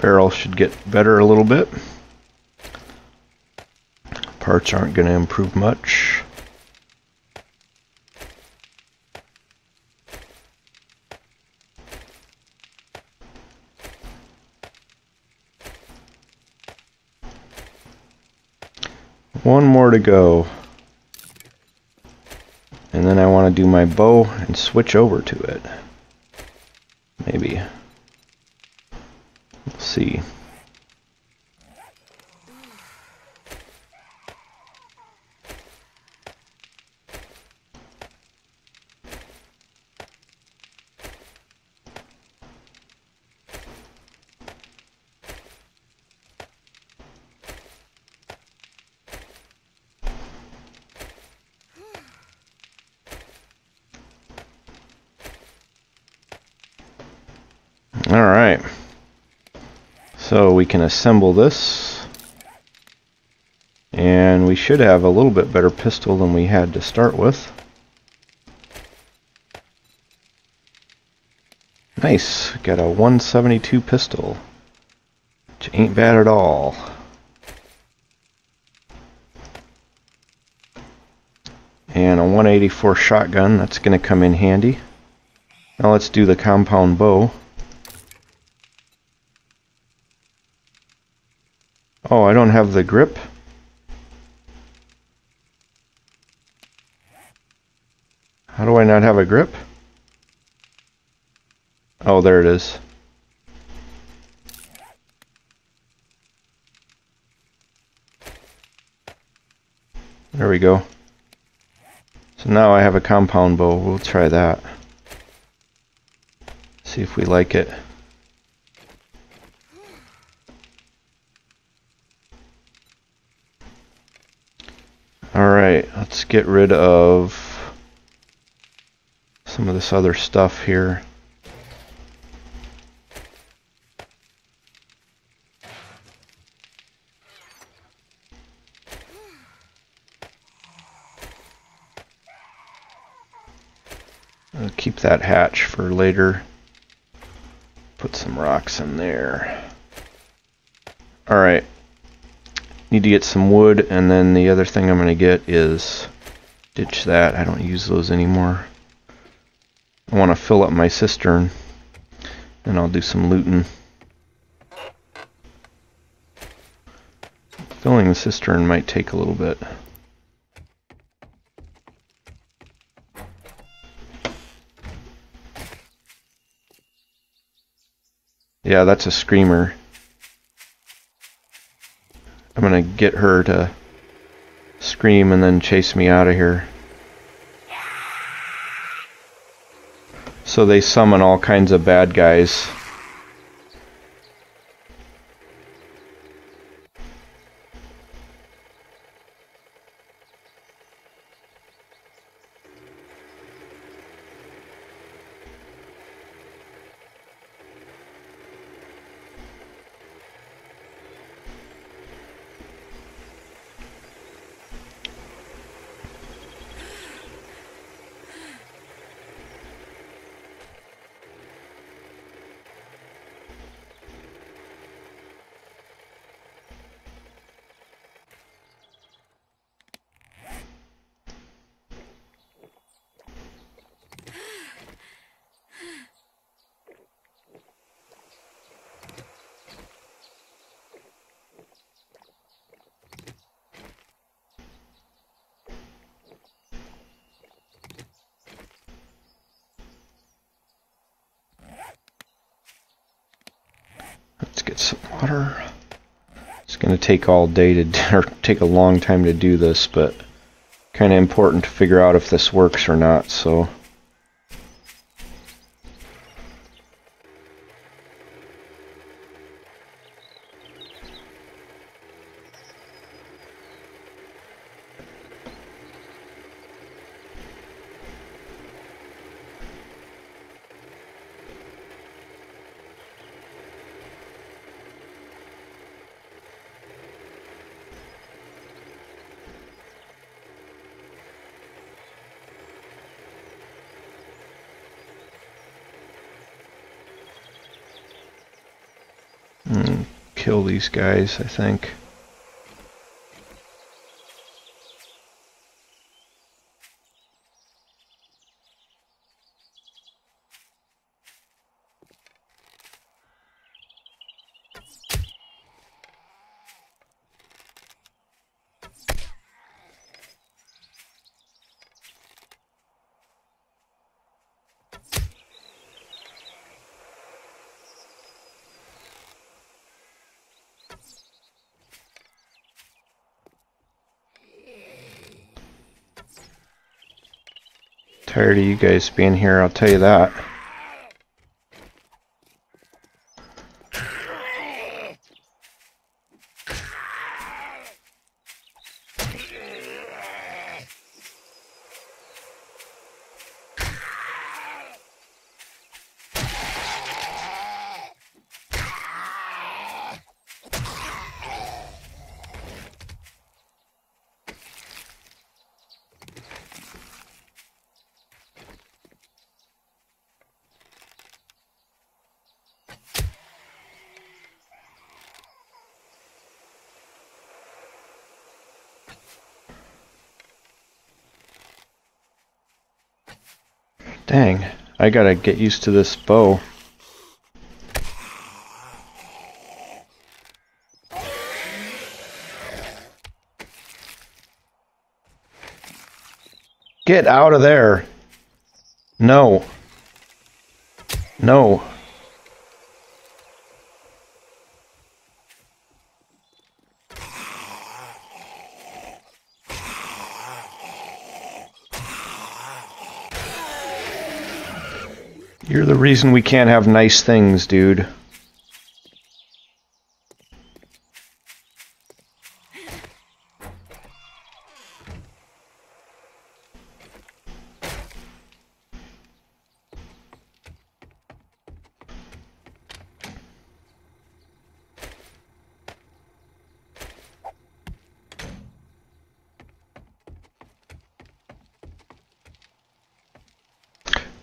Barrel should get better a little bit. Parts aren't going to improve much. One more to go. And then I want to do my bow and switch over to it. Maybe. We'll see. Alright, so we can assemble this, and we should have a little bit better pistol than we had to start with. Nice, got a 172 pistol, which ain't bad at all. And a 184 shotgun, that's going to come in handy. Now let's do the compound bow. Oh, I don't have the grip. How do I not have a grip? Oh, there it is. There we go. So now I have a compound bow. We'll try that. See if we like it. Alright, let's get rid of some of this other stuff here. I'll keep that hatch for later. Put some rocks in there. Alright. Need to get some wood, and then the other thing I'm going to get is ditch that. I don't use those anymore. I want to fill up my cistern, and I'll do some looting. Filling the cistern might take a little bit. Yeah, that's a screamer. I'm gonna get her to scream and then chase me out of here. So they summon all kinds of bad guys. Let's get some water. It's going to take all day to, or take a long time to do this, but kind of important to figure out if this works or not, so. kill these guys, I think. Tired of you guys being here, I'll tell you that. Dang, I gotta get used to this bow. Get out of there! No. No. You're the reason we can't have nice things, dude.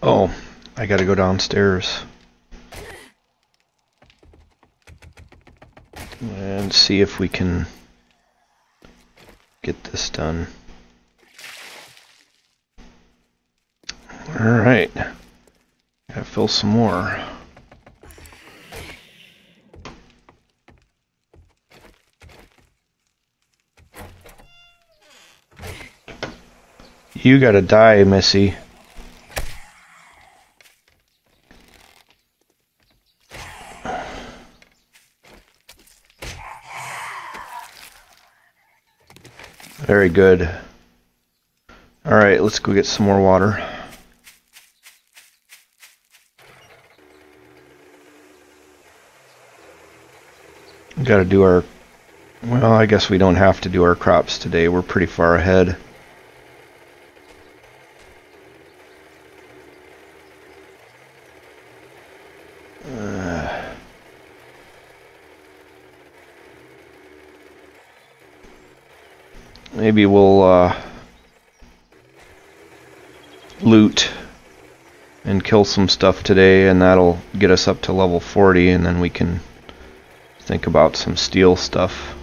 Oh, I gotta go downstairs and see if we can get this done. Alright, gotta fill some more. You gotta die, Missy. Very good. Alright, let's go get some more water. Gotta do our... Well, I guess we don't have to do our crops today. We're pretty far ahead. Maybe we'll loot and kill some stuff today, and that'll get us up to level 40, and then we can think about some steel stuff.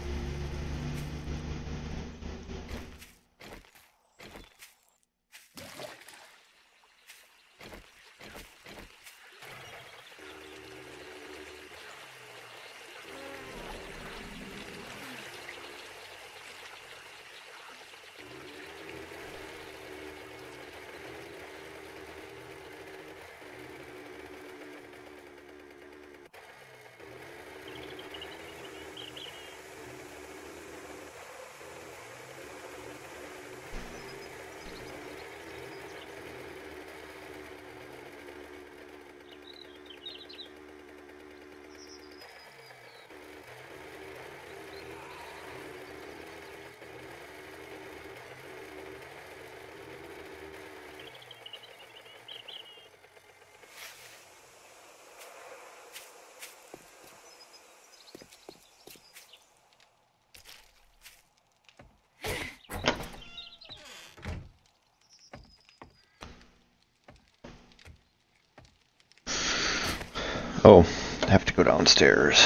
Oh, I have to go downstairs.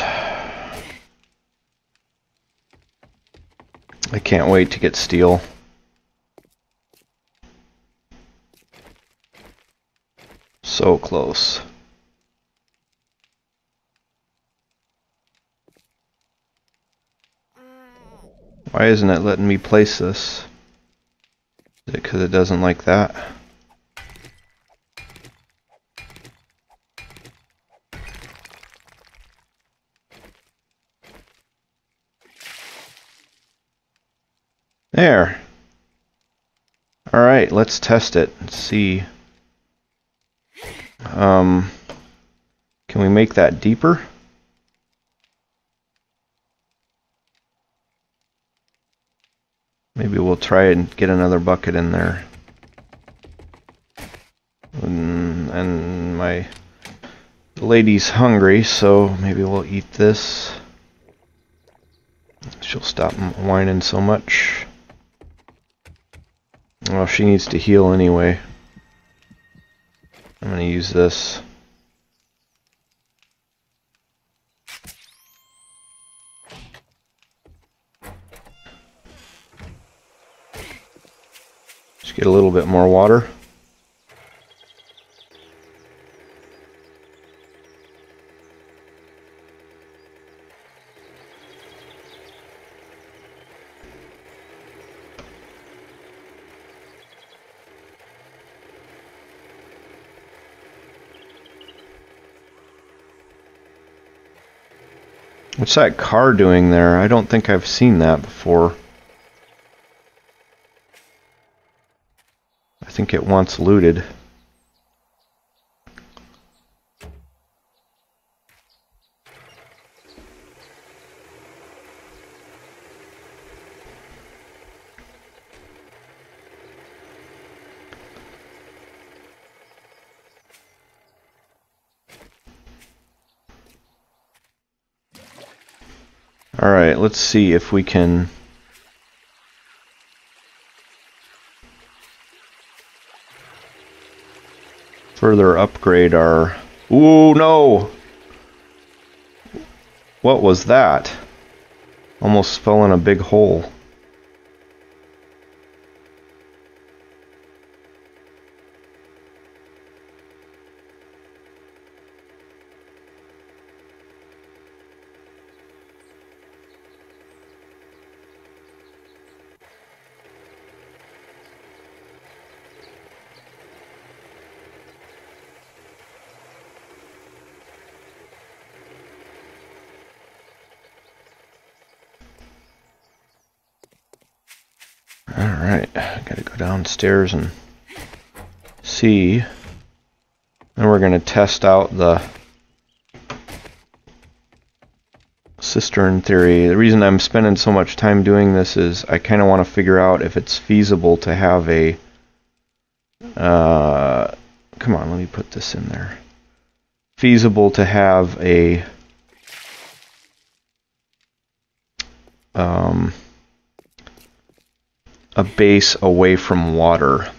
I can't wait to get steel. So close. Why isn't it letting me place this? Is it because it doesn't like that? There. Alright, let's test it and see. Can we make that deeper? Maybe we'll try and get another bucket in there. And my lady's hungry, so maybe we'll eat this. She'll stop whining so much. Well, she needs to heal anyway. I'm going to use this. Just get a little bit more water. What's that car doing there? I don't think I've seen that before. I think it wants looted. Alright, let's see if we can further upgrade our... Ooh, no! What was that? Almost fell in a big hole. Alright, I gotta go downstairs and see. Then we're gonna test out the cistern theory. The reason I'm spending so much time doing this is I kind of want to figure out if it's feasible to have a... come on, let me put this in there. Feasible to have a... a base away from water,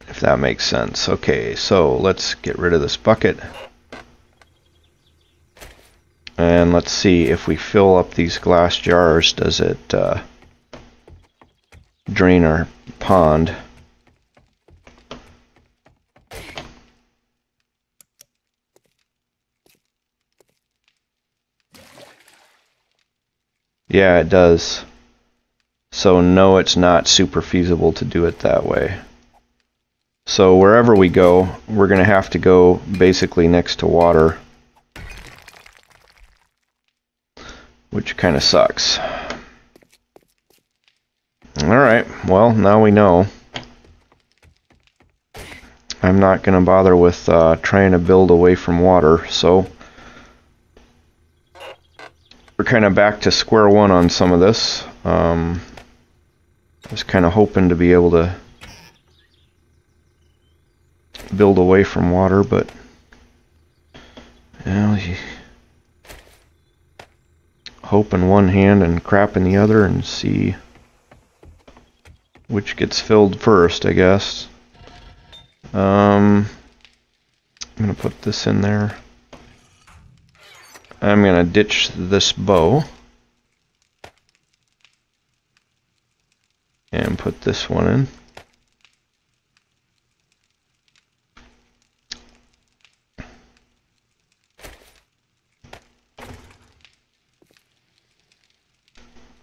if that makes sense. Okay, so let's get rid of this bucket. And let's see if we fill up these glass jars, does it drain our pond? Yeah, it does. So no, it's not super feasible to do it that way. So wherever we go, we're going to have to go basically next to water, which kind of sucks. Alright, well, now we know. I'm not going to bother with trying to build away from water, so we're kind of back to square one on some of this. I was kind of hoping to be able to build away from water, but you know, you hope in one hand and crap in the other and see which gets filled first, I guess. I'm going to put this in there. I'm going to ditch this bow. And put this one in.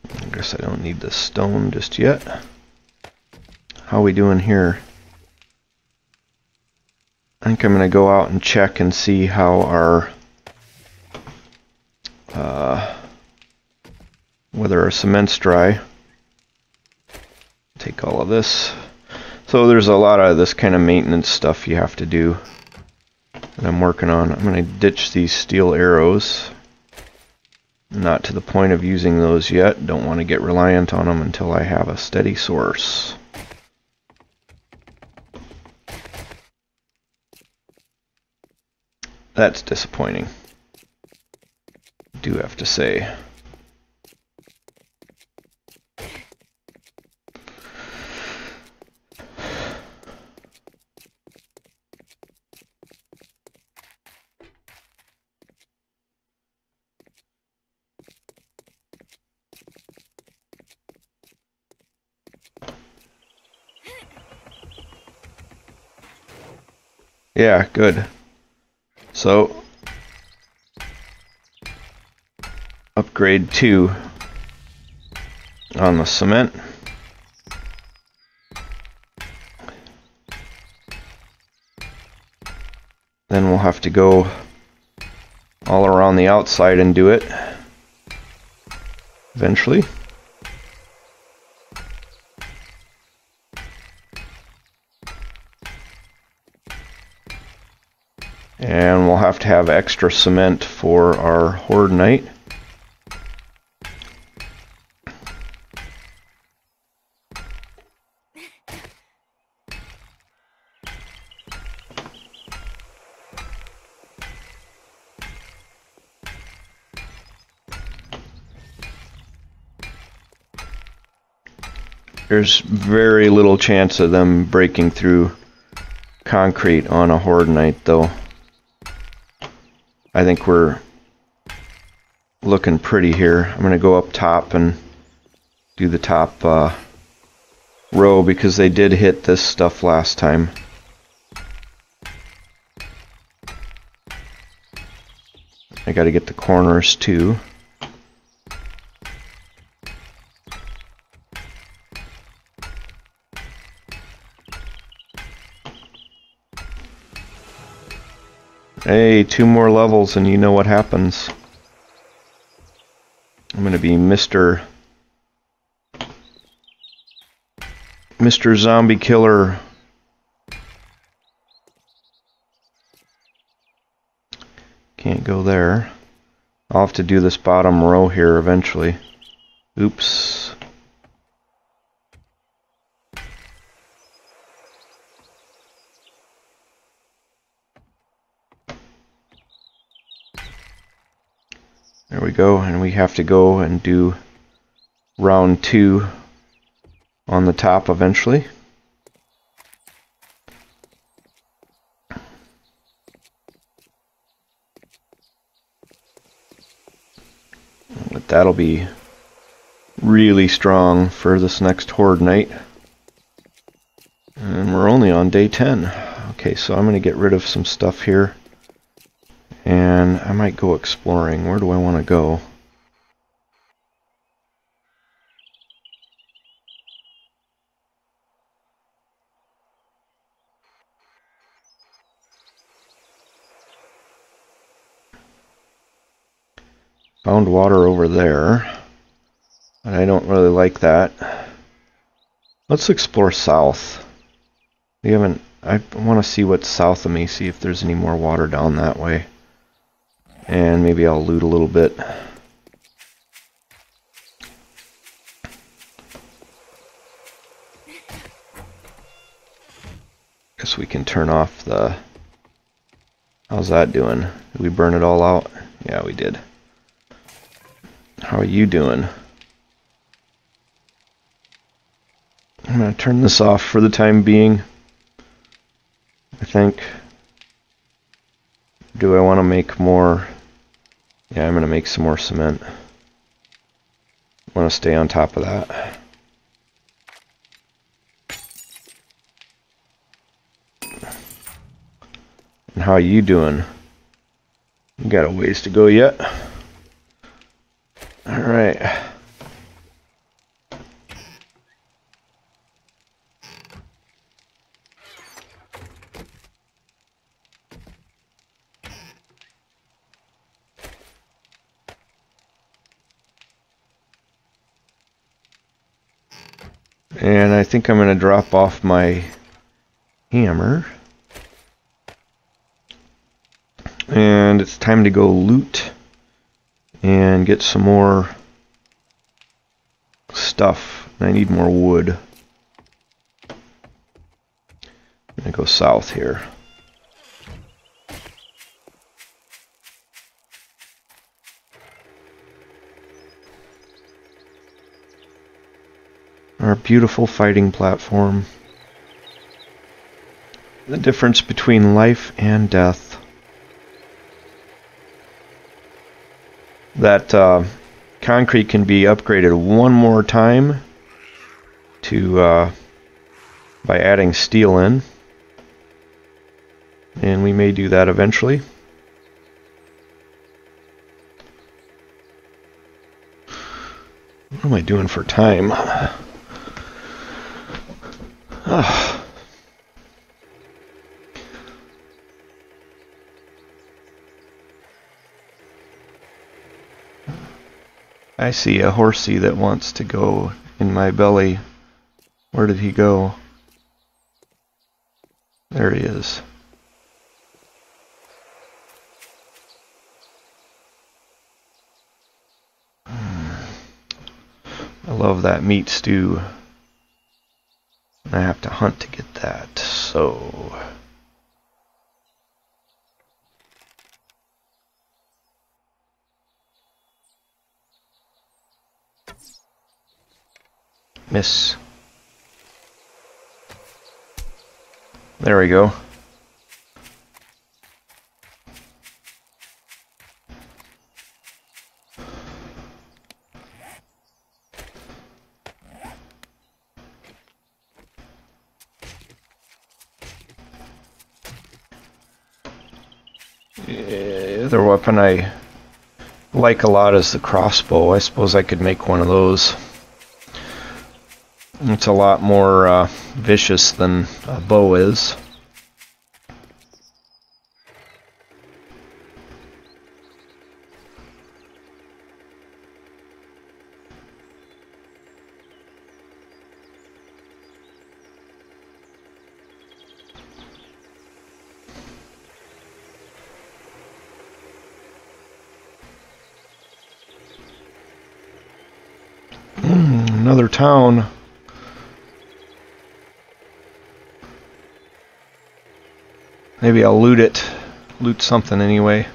I guess I don't need the stone just yet. How are we doing here? I think I'm going to go out and check and see how our whether our cement's dry. Take all of this. So there's a lot of this kind of maintenance stuff you have to do that I'm working on. I'm going to ditch these steel arrows. Not to the point of using those yet. Don't want to get reliant on them until I have a steady source. That's disappointing, I do have to say. Yeah, good. So, upgrade 2 on the cement. Then we'll have to go all around the outside and do it eventually. And we'll have to have extra cement for our horde night. There's very little chance of them breaking through concrete on a horde night, though. I think we're looking pretty here. I'm going to go up top and do the top row because they did hit this stuff last time. I got to get the corners too. Hey, 2 more levels and you know what happens. I'm gonna be Mr. Zombie Killer. Can't go there. I'll have to do this bottom row here eventually. Oops. There we go, and we have to go and do round 2 on the top eventually. But that'll be really strong for this next horde night. And we're only on day 10. Okay, so I'm going to get rid of some stuff here. And I might go exploring. Where do I want to go? Found water over there, but I don't really like that. Let's explore south. We haven't. I want to see what's south of me, see if there's any more water down that way. And maybe I'll loot a little bit. Guess we can turn off the... How's that doing? Did we burn it all out? Yeah, we did. How are you doing? I'm going to turn this off for the time being, I think. Do I want to make more? Yeah, I'm going to make some more cement. I want to stay on top of that. And how you doing? You got a ways to go yet. Alright. And I think I'm going to drop off my hammer. And it's time to go loot and get some more stuff. I need more wood. I'm going to go south here. Our beautiful fighting platform. The difference between life and death. That concrete can be upgraded one more time to by adding steel in, and we may do that eventually. What am I doing for time? I see a horsey that wants to go in my belly. Where did he go? There he is. I love that meat stew. I have to hunt to get that, so... Miss. There we go. The other weapon I like a lot is the crossbow. I suppose I could make one of those. It's a lot more vicious than a bow is. Another town. Maybe I'll loot it. Loot something anyway.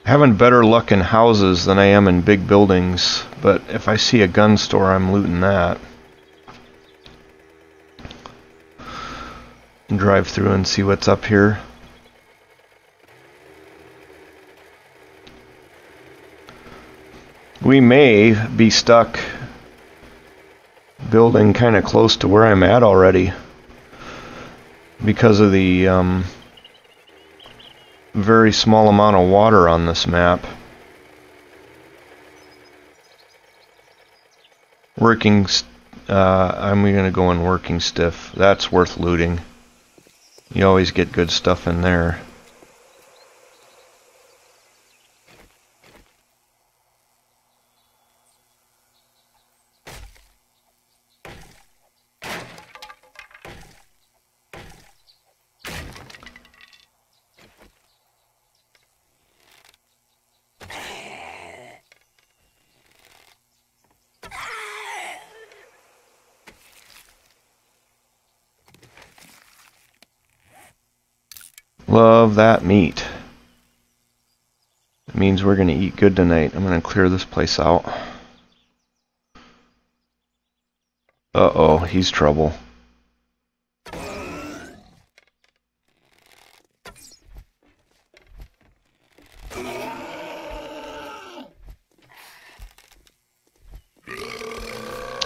Having better luck in houses than I am in big buildings, but if I see a gun store, I'm looting that. And drive through and see what's up here. We may be stuck building kind of close to where I'm at already because of the very small amount of water on this map. I'm going to go in working stiff. That's worth looting. You always get good stuff in there. Love that meat. It means we're going to eat good tonight. I'm going to clear this place out. Uh-oh, he's trouble.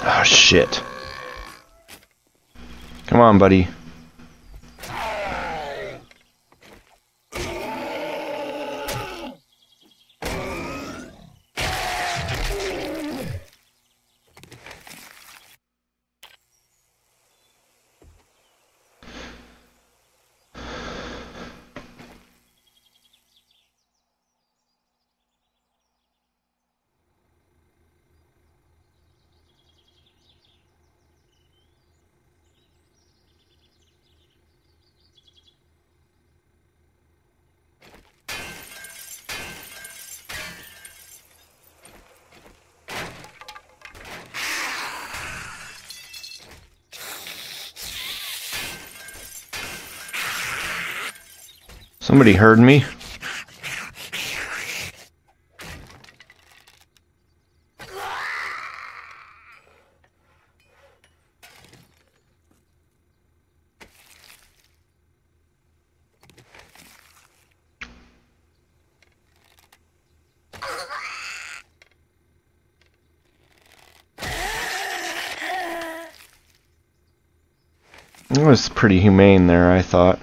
Oh, shit. Come on, buddy. Somebody heard me. It was pretty humane there, I thought.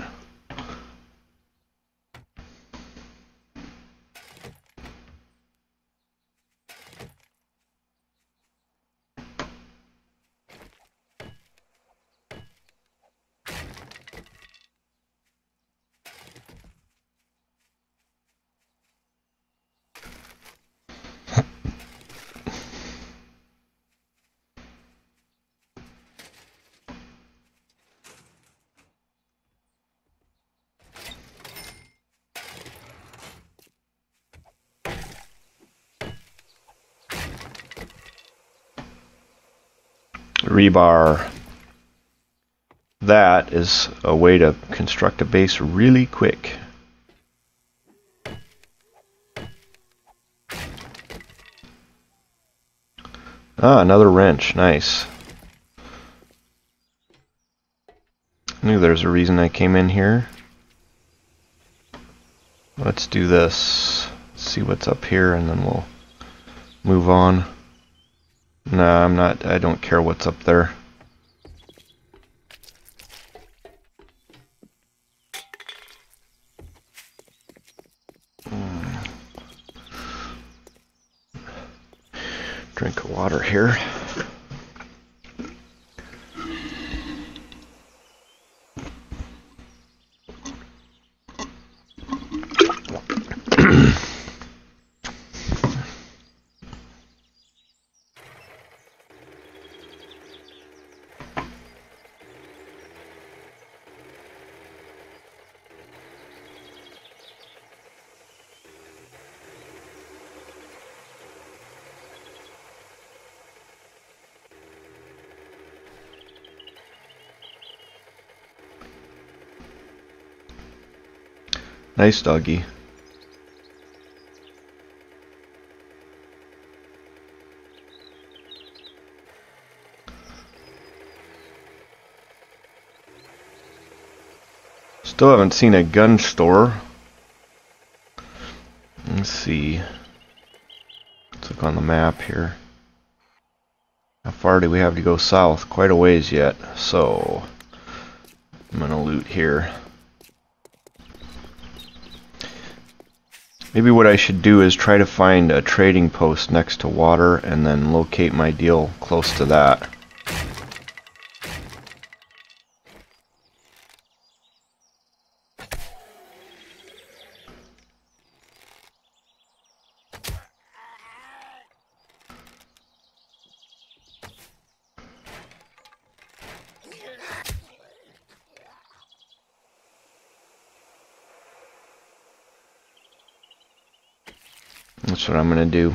Rebar. That is a way to construct a base really quick. Ah, another wrench. Nice. I knew there's a reason I came in here. Let's do this. See what's up here and then we'll move on. Nah, I don't care what's up there. Drink of water here. Nice doggy. Still haven't seen a gun store. Let's see. Let's look on the map here. How far do we have to go south? Quite a ways yet. So I'm gonna loot here. Maybe what I should do is try to find a trading post next to water and then locate my deal close to that. That's what I'm going to do.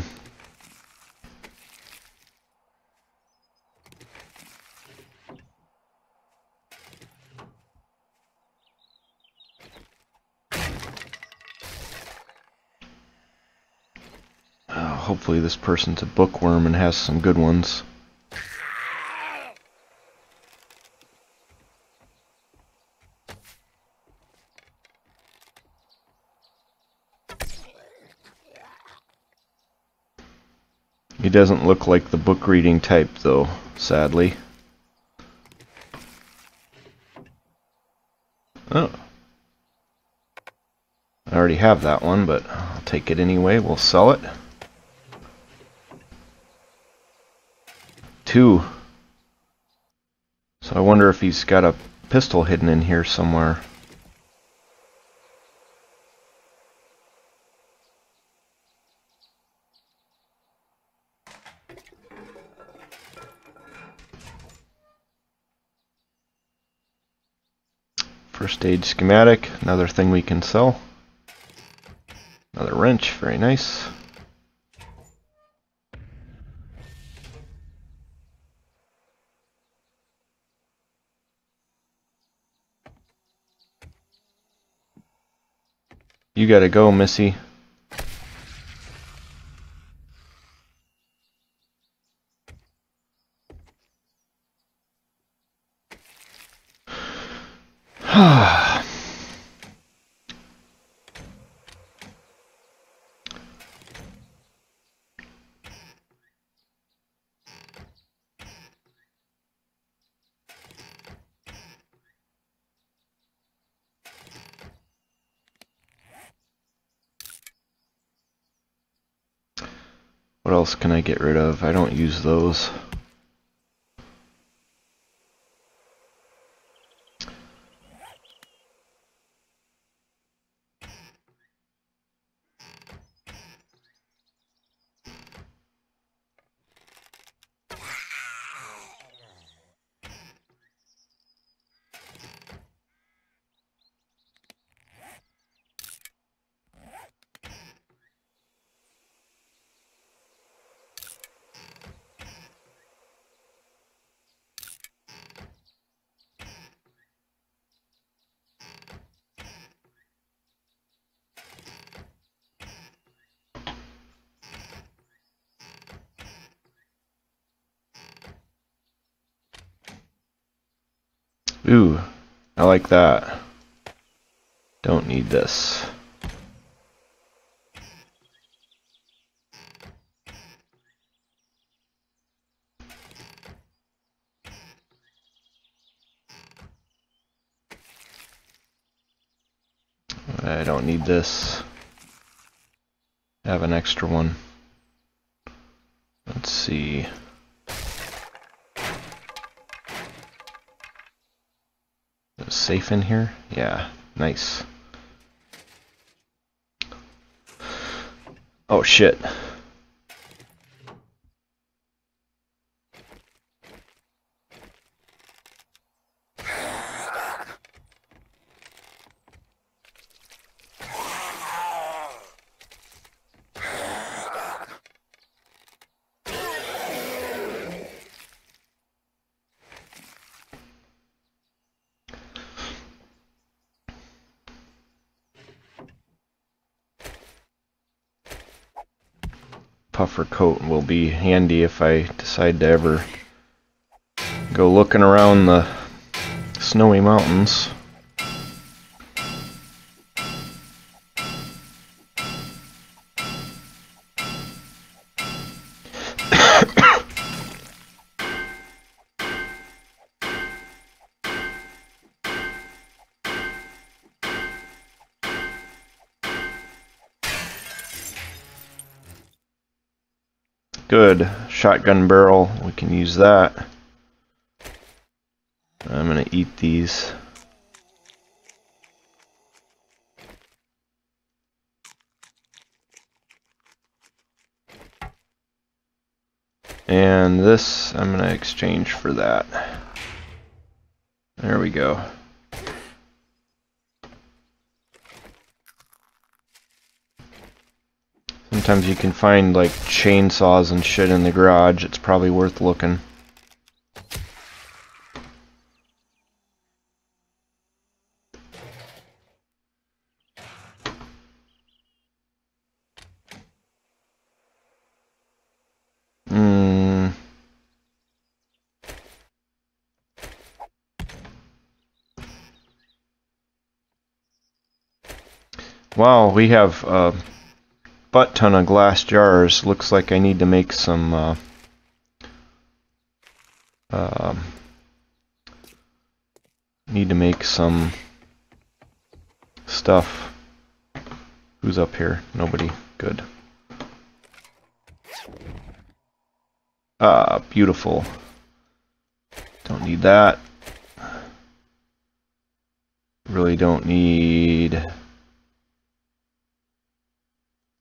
Hopefully this person's a bookworm and has some good ones. He doesn't look like the book reading type though, sadly. Oh. I already have that one, but I'll take it anyway. We'll sell it. 2. So I wonder if he's got a pistol hidden in here somewhere. First aid schematic, another thing we can sell. Another wrench, very nice. You gotta go, Missy. What else can I get rid of? I don't use those. Ooh, I like that. Don't need this. I don't need this. I have an extra one. Let's see. Is it safe in here? Yeah, nice. Oh shit. Puffer coat will be handy if I decide to ever go looking around the snowy mountains. Good. Shotgun barrel. We can use that. I'm gonna eat these. And this I'm gonna exchange for that. There we go. Sometimes you can find like chainsaws and shit in the garage. It's probably worth looking. Wow, we have a butt ton of glass jars. Looks like I need to make some stuff. Who's up here? Nobody. Good. Ah, beautiful. Don't need that. Really don't need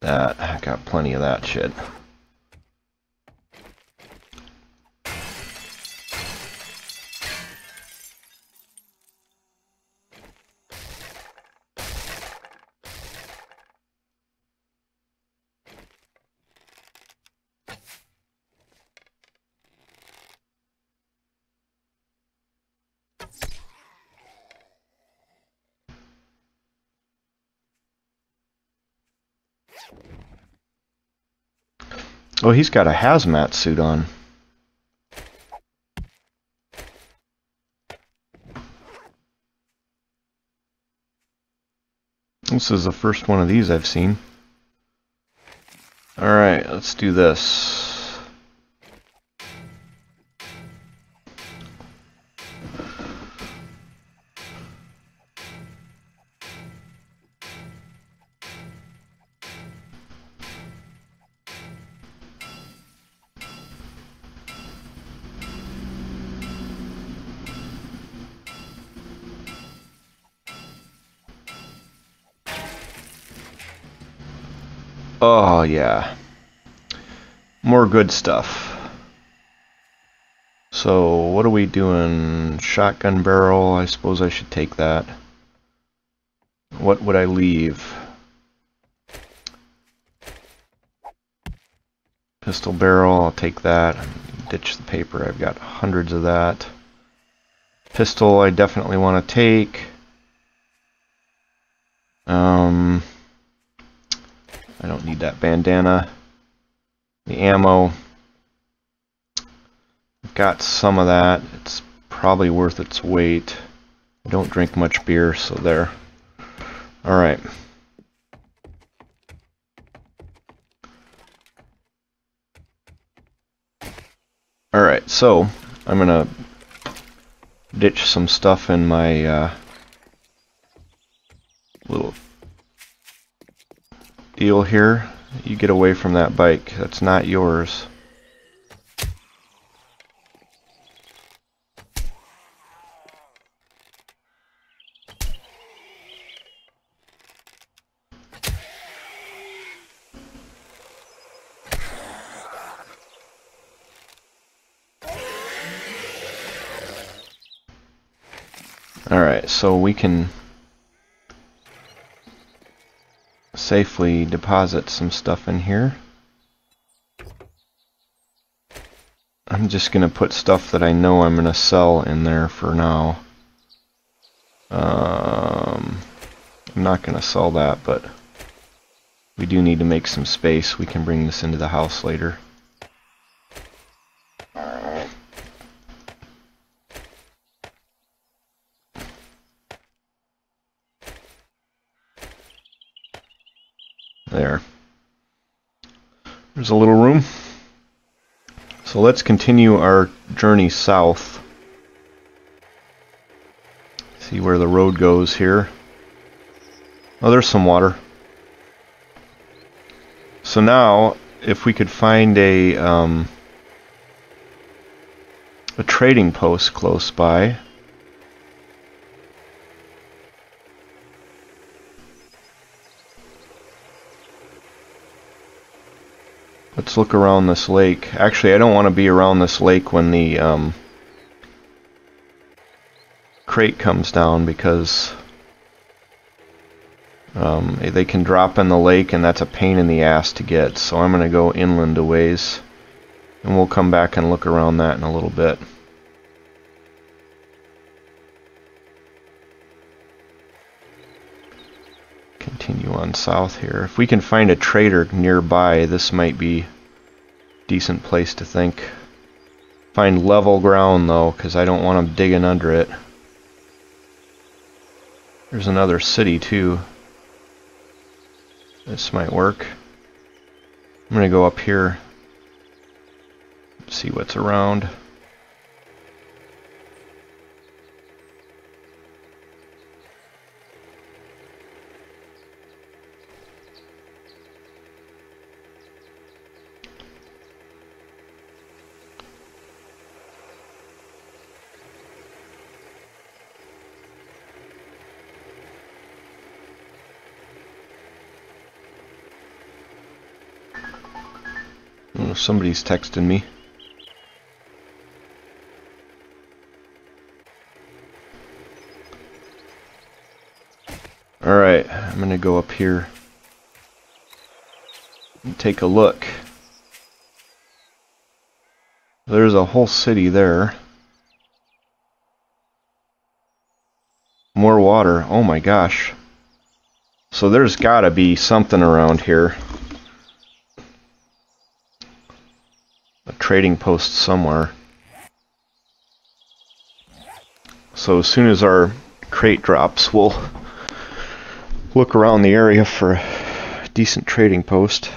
that. I got plenty of that shit. Oh, he's got a hazmat suit on. This is the first one of these I've seen. Alright, let's do this. Oh, yeah. More good stuff. So, what are we doing? Shotgun barrel, I suppose I should take that. What would I leave? Pistol barrel, I'll take that. Ditch the paper, I've got hundreds of that. Pistol, I definitely want to take. I don't need that bandana. The ammo, I've got some of that. It's probably worth its weight. I don't drink much beer, so there. Alright. Alright, so I'm gonna ditch some stuff in my little deal here. You get away from that bike. That's not yours. Alright, so we can safely deposit some stuff in here. I'm just going to put stuff that I know I'm going to sell in there for now. I'm not going to sell that, but we do need to make some space. We can bring this into the house later. There. There's a little room. So let's continue our journey south. See where the road goes here. Oh, there's some water. So now, if we could find a trading post close by. Let's look around this lake. Actually, I don't want to be around this lake when the crate comes down, because they can drop in the lake and that's a pain in the ass to get. So I'm going to go inland a ways, and we'll come back and look around that in a little bit. Continue on south here. If we can find a trader nearby, this might be a decent place to think. Find level ground though, because I don't want them digging under it. There's another city too. This might work. I'm gonna go up here, see what's around. Oh, somebody's texting me. Alright, I'm gonna go up here and take a look. There's a whole city there. More water. Oh my gosh. So there's gotta be something around here. a trading post somewhere. So as soon as our crate drops, we'll look around the area for a decent trading post.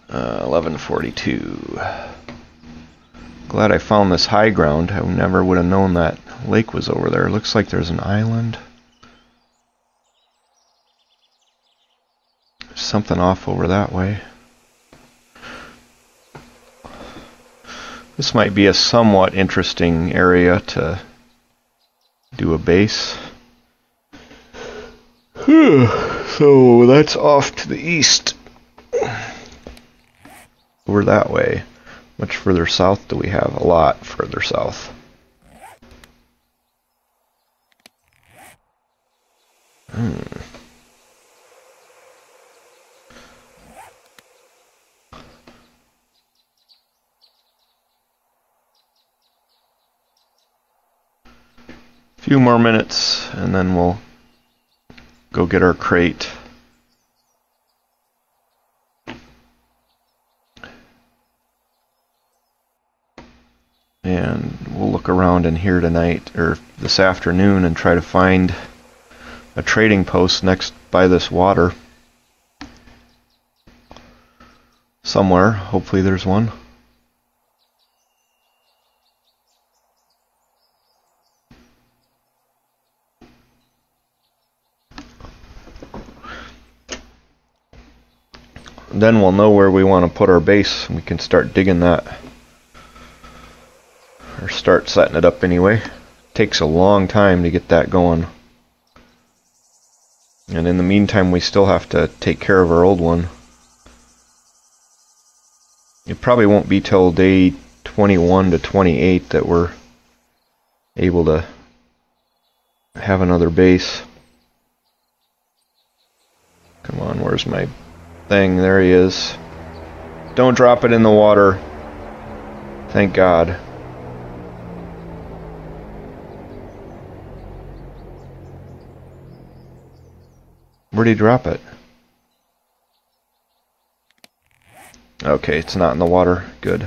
Uh, 11:42. Glad I found this high ground. I never would have known that lake was over there. Looks like there's an island. There's something off over that way. This might be a somewhat interesting area to do a base. So that's off to the east. Over that way. Much further south do we have? A lot further south. Few more minutes and then we'll go get our crate. And we'll look around in here tonight, or this afternoon, and try to find a trading post next by this water. Somewhere. Hopefully there's one. Then we'll know where we want to put our base, and we can start digging that. Or start setting it up anyway. Takes a long time to get that going. And in the meantime, we still have to take care of our old one. It probably won't be till day 21 to 28 that we're able to have another base. Come on, where's my thing? There he is. Don't drop it in the water. Thank God. Where'd he drop it? Okay, it's not in the water. Good.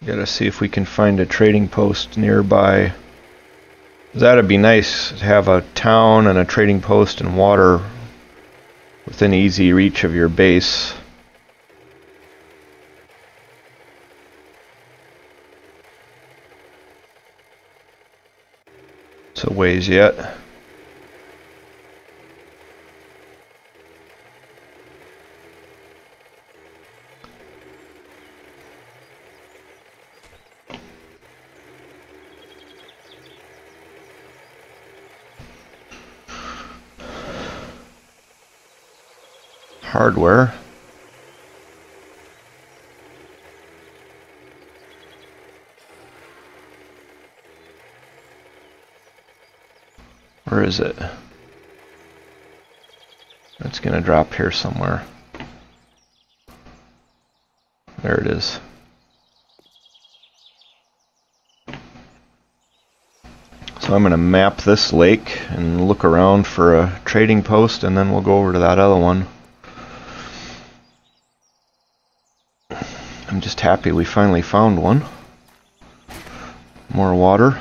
Gotta see if we can find a trading post nearby. That'd be nice to have a town and a trading post and water within easy reach of your base. It's a ways yet. Hardware. Where is it? It's gonna drop here somewhere. There it is. So I'm gonna map this lake and look around for a trading post, and then we'll go over to that other one. I'm just happy we finally found one. More water.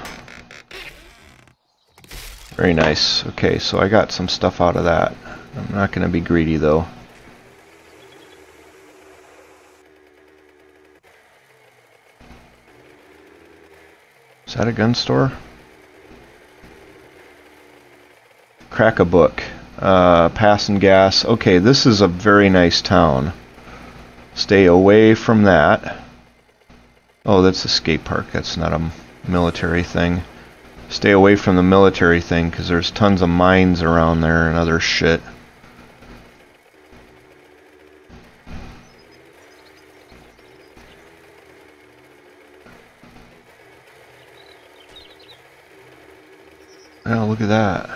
Very nice. Okay, so I got some stuff out of that. I'm not going to be greedy though. Is that a gun store? Crack a book. Passing gas. Okay, this is a very nice town. Stay away from that. Oh, that's a skate park. That's not a military thing. Stay away from the military thing because there's tons of mines around there and other shit. Oh, look at that.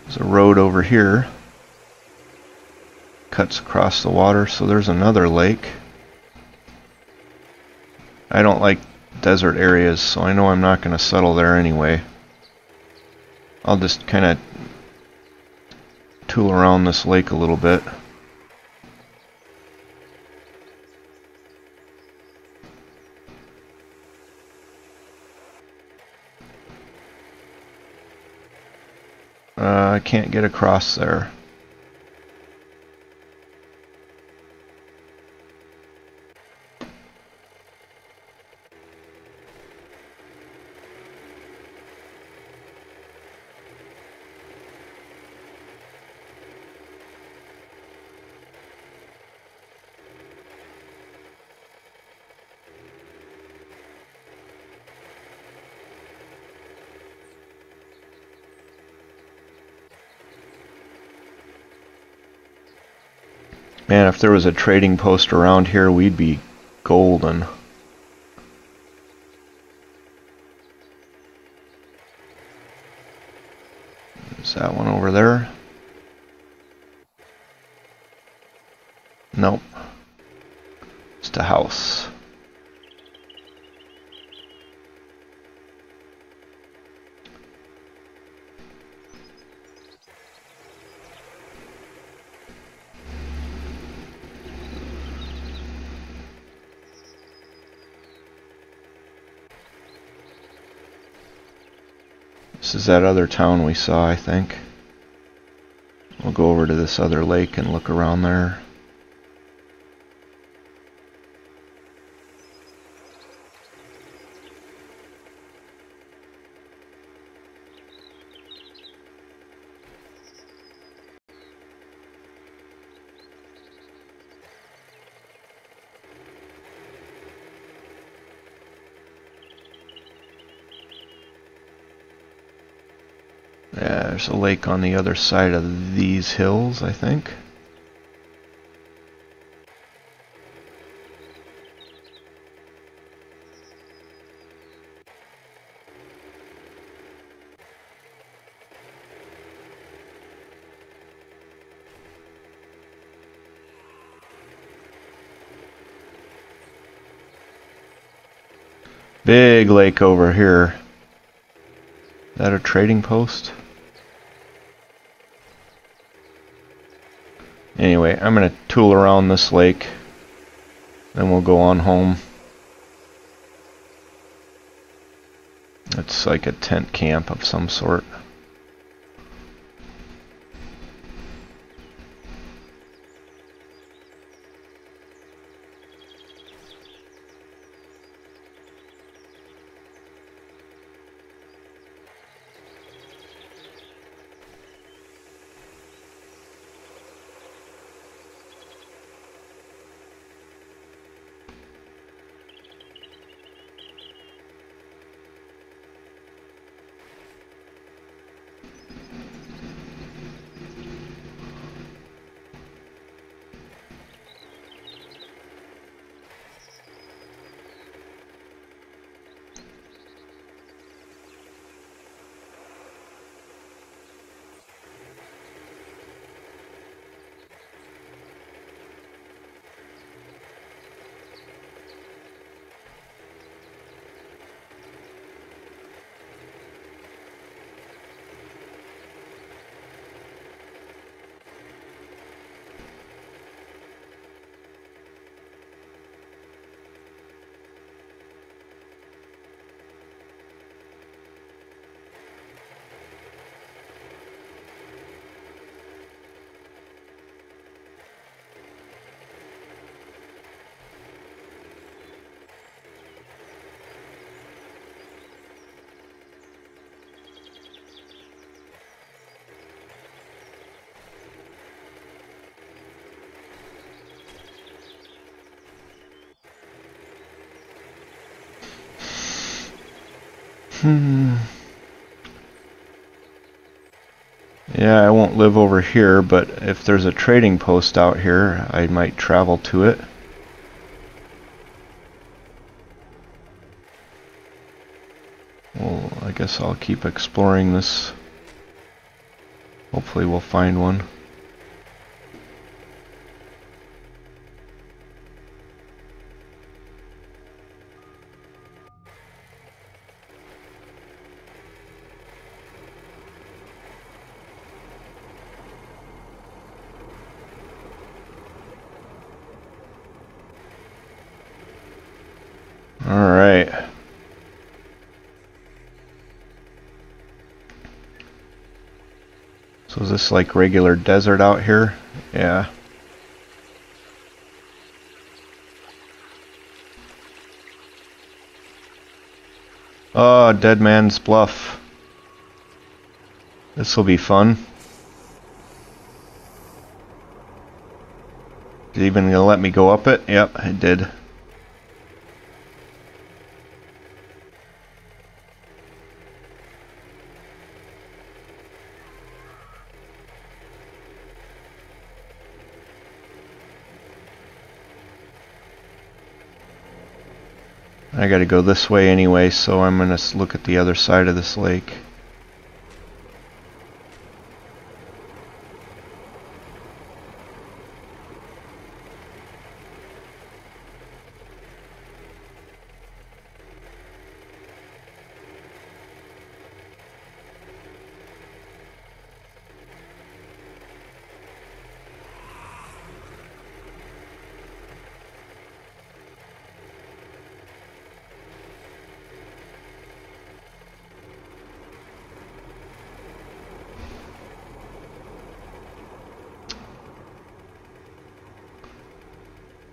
There's a road over here. Cuts across the water, so there's another lake. I don't like desert areas, so I know I'm not going to settle there anyway. I'll just kind of tool around this lake a little bit. I can't get across there. Man, if there was a trading post around here, we'd be golden. Is that one over there? Nope. It's a house. This is that other town we saw, I think. We'll go over to this other lake and look around there. Yeah, there's a lake on the other side of these hills, I think. Big lake over here. Is that a trading post? Anyway, I'm going to tool around this lake, then we'll go on home. It's like a tent camp of some sort. Yeah, I won't live over here, but if there's a trading post out here, I might travel to it. Well, I guess I'll keep exploring this. Hopefully we'll find one. Alright. So is this like regular desert out here? Yeah. Oh, Dead Man's Bluff. This will be fun. Is it even gonna let me go up it? Yep, it did. I gotta go this way anyway, so I'm gonna look at the other side of this lake.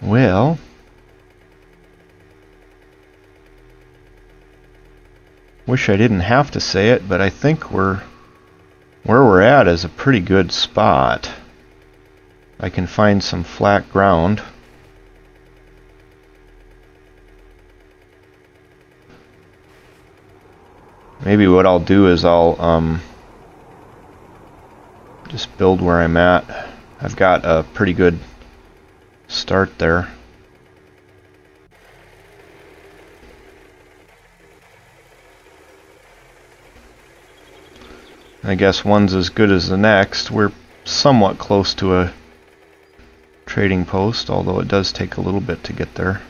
Well, wish I didn't have to say it, but I think where we're at is a pretty good spot. I can find some flat ground. Maybe what I'll do is I'll just build where I'm at. I've got a pretty good start there. I guess one's as good as the next. We're somewhat close to a trading post, although it does take a little bit to get there.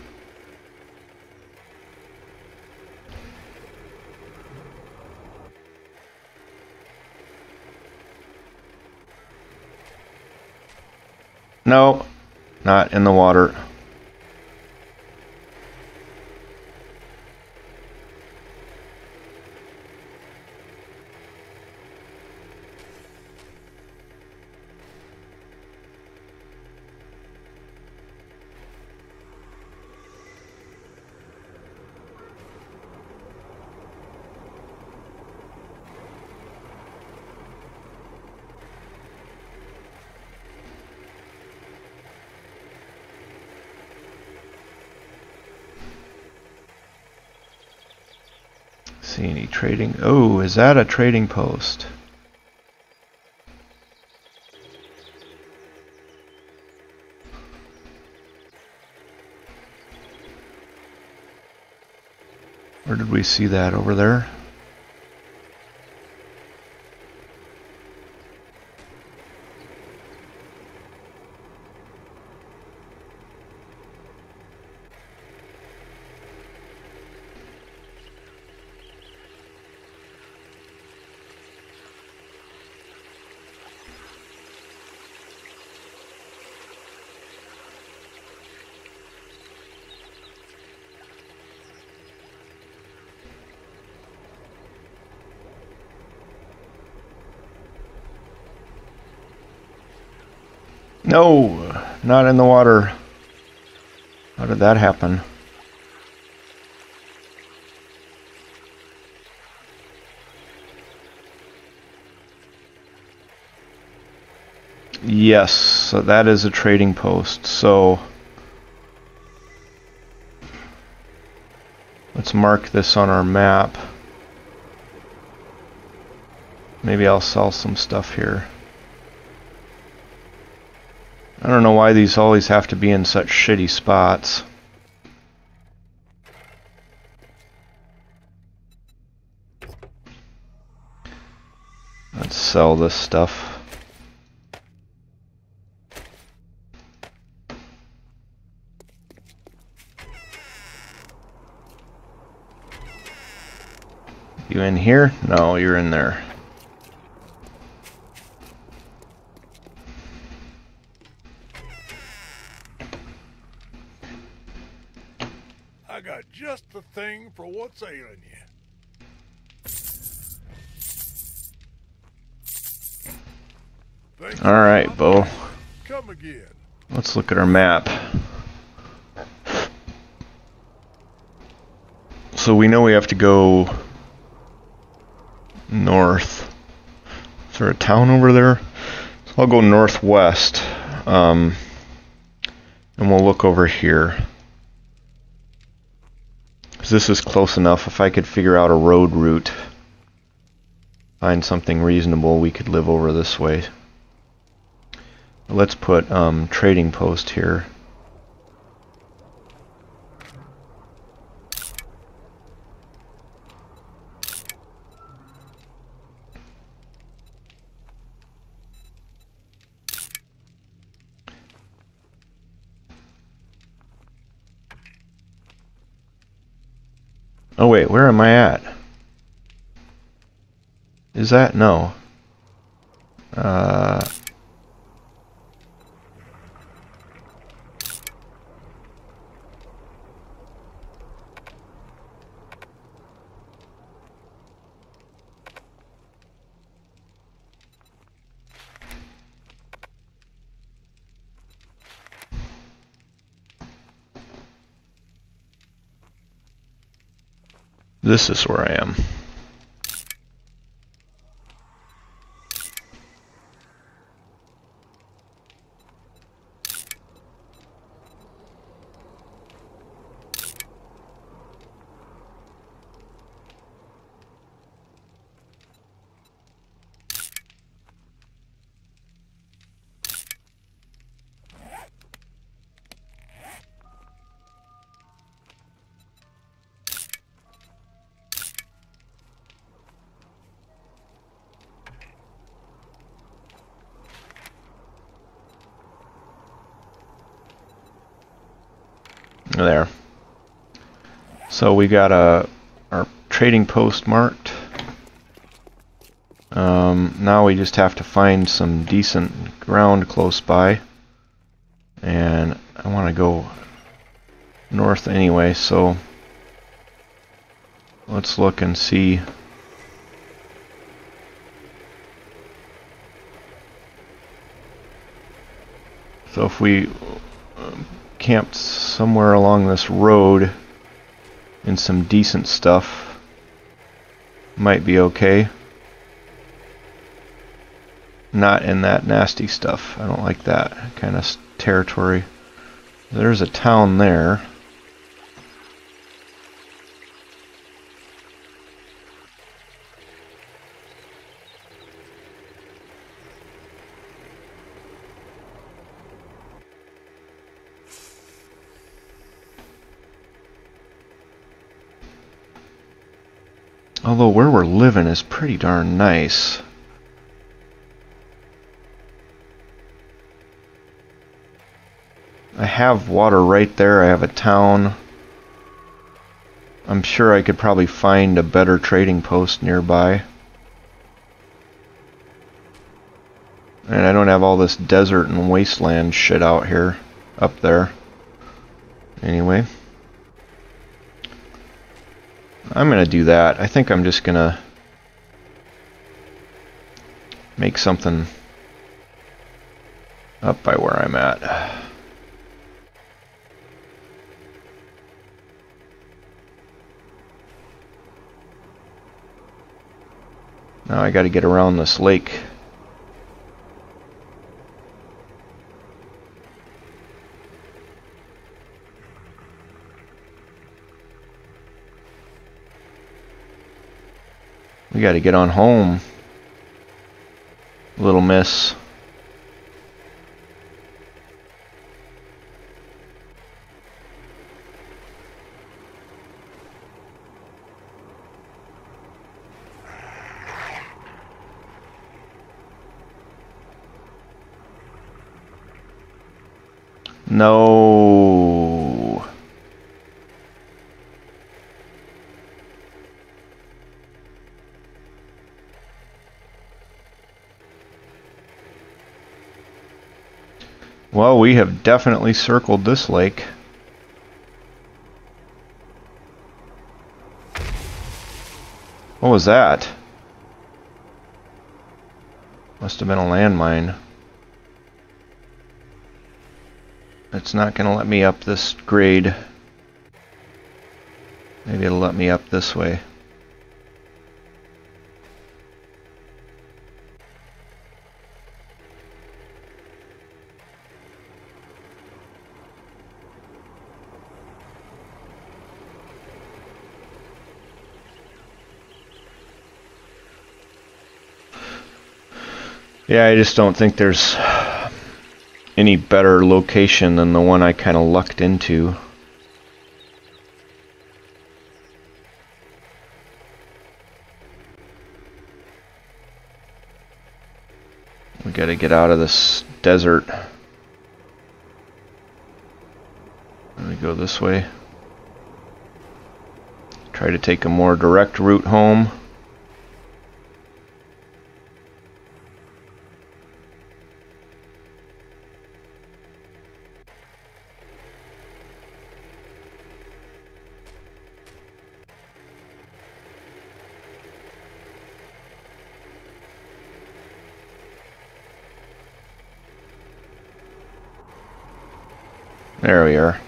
No, not in the water. See any trading? Oh, is that a trading post? Where did we see that? Over there? No, not in the water. How did that happen? Yes, so that is a trading post. So let's mark this on our map. Maybe I'll sell some stuff here. I don't know why these always have to be in such shitty spots. Let's sell this stuff. You in here? No, you're in there. I got just the thing for what's ailing you. All right, Bo. Come again. Let's look at our map. So we know we have to go north. Is there a town over there? So I'll go northwest, and we'll look over here. Because this is close enough. If I could figure out a road route, find something reasonable, we could live over this way. Let's put trading post here. Oh wait, where am I at? Is that? No. This is where I am. There. So we got our trading post marked. Now we just have to find some decent ground close by, and I want to go north anyway, so let's look and see. So if we camped somewhere along this road in some decent stuff, might be okay. Not in that nasty stuff. I don't like that kind of territory. There's a town there. Although where we're living is pretty darn nice. I have water right there. I have a town. I'm sure I could probably find a better trading post nearby. And I don't have all this desert and wasteland shit out here, up there. Anyway. I'm gonna do that. I think I'm just gonna make something up by where I'm at. Now I gotta get around this lake. We gotta get on home. Little miss. No. Well, we have definitely circled this lake. What was that? Must have been a landmine. It's not going to let me up this grade. Maybe it'll let me up this way. Yeah, I just don't think there's any better location than the one I kind of lucked into. We gotta get out of this desert. Let me go this way. Try to take a more direct route home. There we are.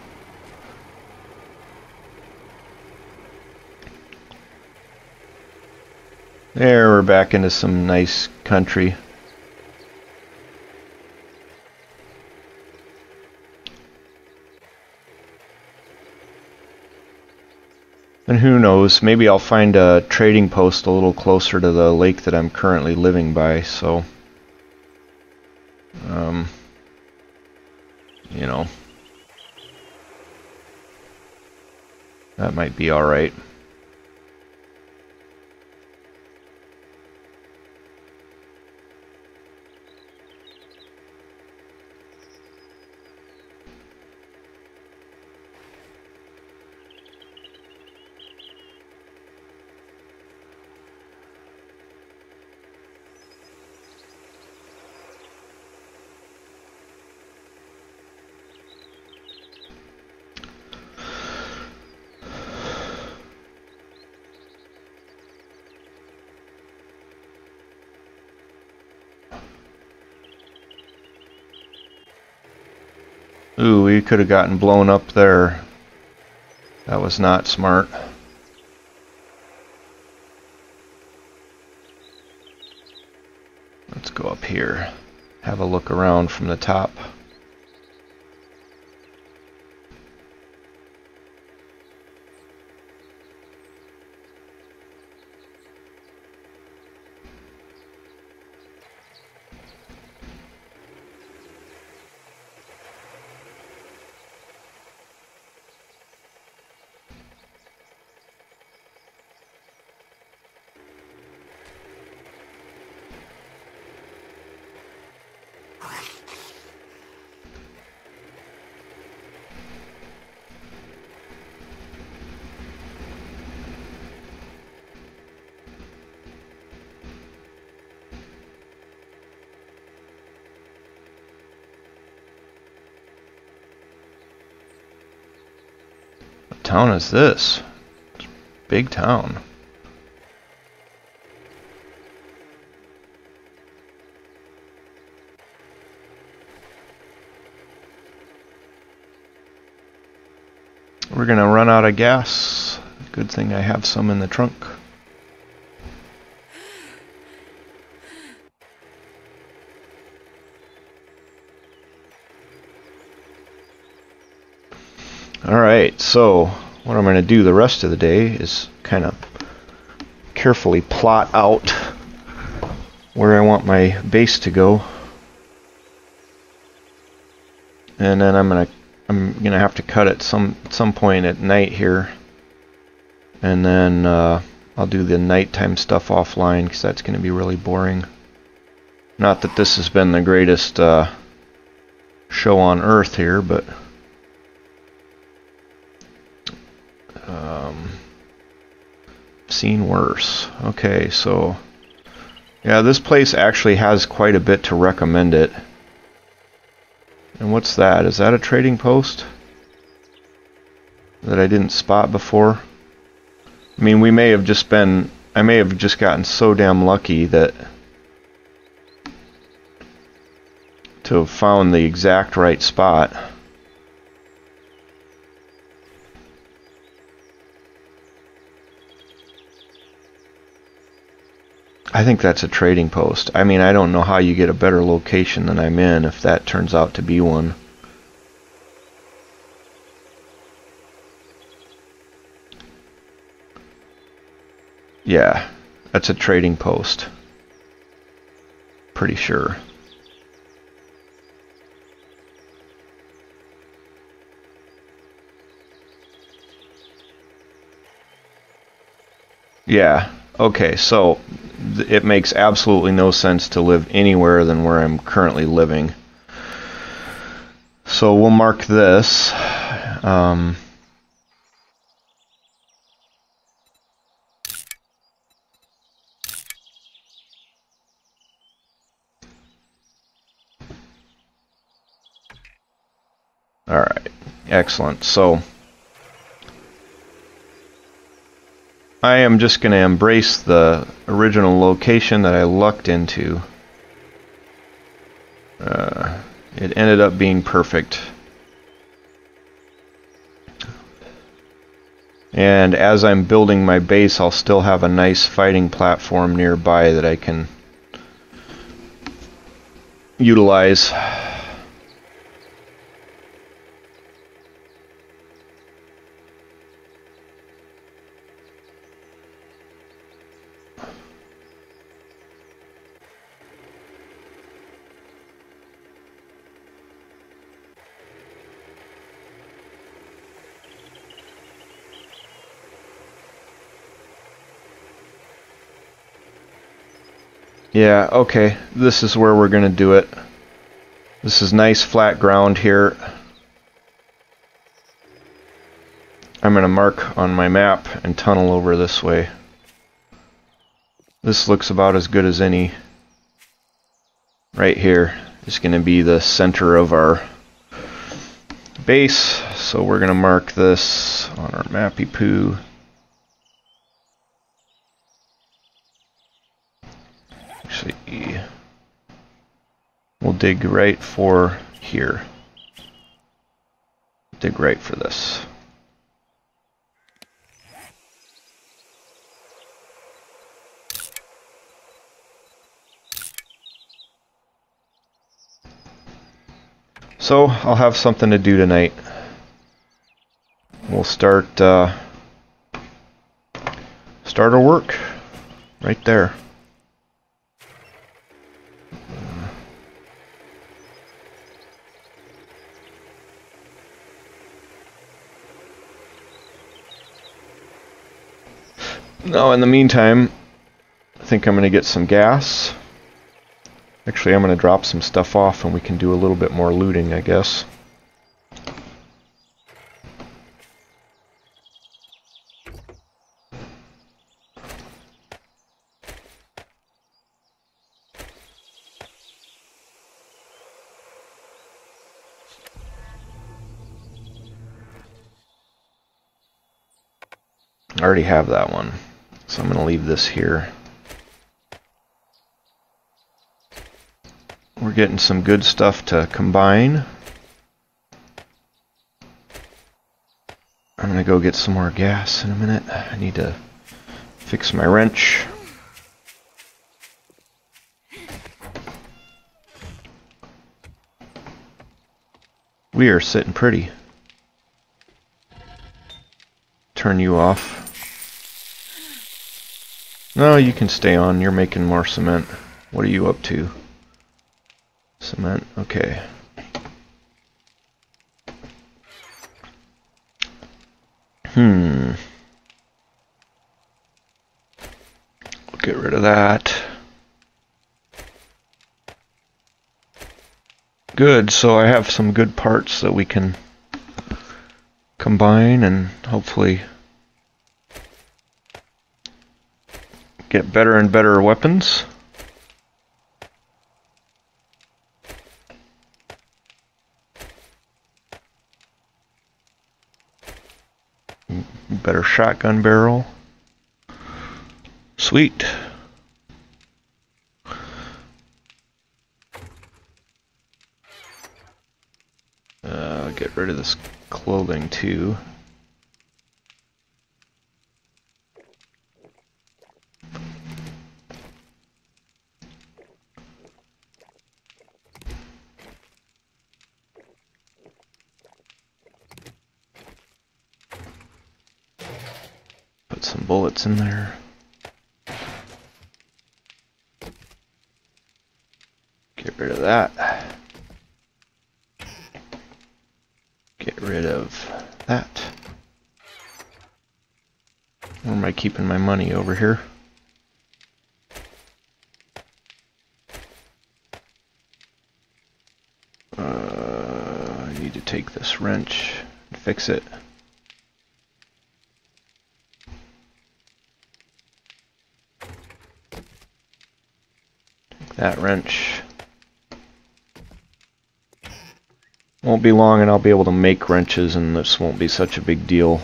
There, we're back into some nice country. And who knows, maybe I'll find a trading post a little closer to the lake that I'm currently living by, so you know, that might be all right. Ooh, we could have gotten blown up there. That was not smart. Let's go up here. Have a look around from the top. What town is this? It's a big town. We're gonna run out of gas. Good thing I have some in the trunk. Alright, so what I'm going to do the rest of the day is kind of carefully plot out where I want my base to go. And then I'm gonna have to cut it some point at night here, and then I'll do the nighttime stuff offline because that's gonna be really boring. Not that this has been the greatest show on earth here, but seen worse. Okay, so yeah, this place actually has quite a bit to recommend it. And what's that? Is that a trading post that I didn't spot before? I mean, I may have just gotten so damn lucky that to have found the exact right spot. I think that's a trading post. I mean, I don't know how you get a better location than I'm in if that turns out to be one. Yeah, that's a trading post. Pretty sure. Yeah, okay, so it makes absolutely no sense to live anywhere than where I'm currently living. So we'll mark this. Alright, excellent. So I am just going to embrace the original location that I lucked into. It ended up being perfect. And as I'm building my base, I'll still have a nice fighting platform nearby that I can utilize. Yeah, okay, this is where we're going to do it. This is nice flat ground here. I'm going to mark on my map and tunnel over this way. This looks about as good as any. Right here is going to be the center of our base, so we're going to mark this on our mappy poo. Actually, we'll dig right for here. Dig right for this. So I'll have something to do tonight. We'll start our work right there. Now, in the meantime, I think I'm going to get some gas. Actually, I'm going to drop some stuff off and we can do a little bit more looting, I guess. I already have that one, so I'm going to leave this here. We're getting some good stuff to combine. I'm going to go get some more gas in a minute. I need to fix my wrench. We are sitting pretty. Turn you off. No, you can stay on. You're making more cement. What are you up to? Cement, okay. Get rid of that. Good, so I have some good parts that we can combine and hopefully get better and better weapons. Better shotgun barrel. Sweet. Get rid of this clothing too. Put some bullets in there. Get rid of that. Get rid of that. Where am I keeping my money? Over here? I need to take this wrench and fix it. Take that wrench. Won't be long and I'll be able to make wrenches and this won't be such a big deal.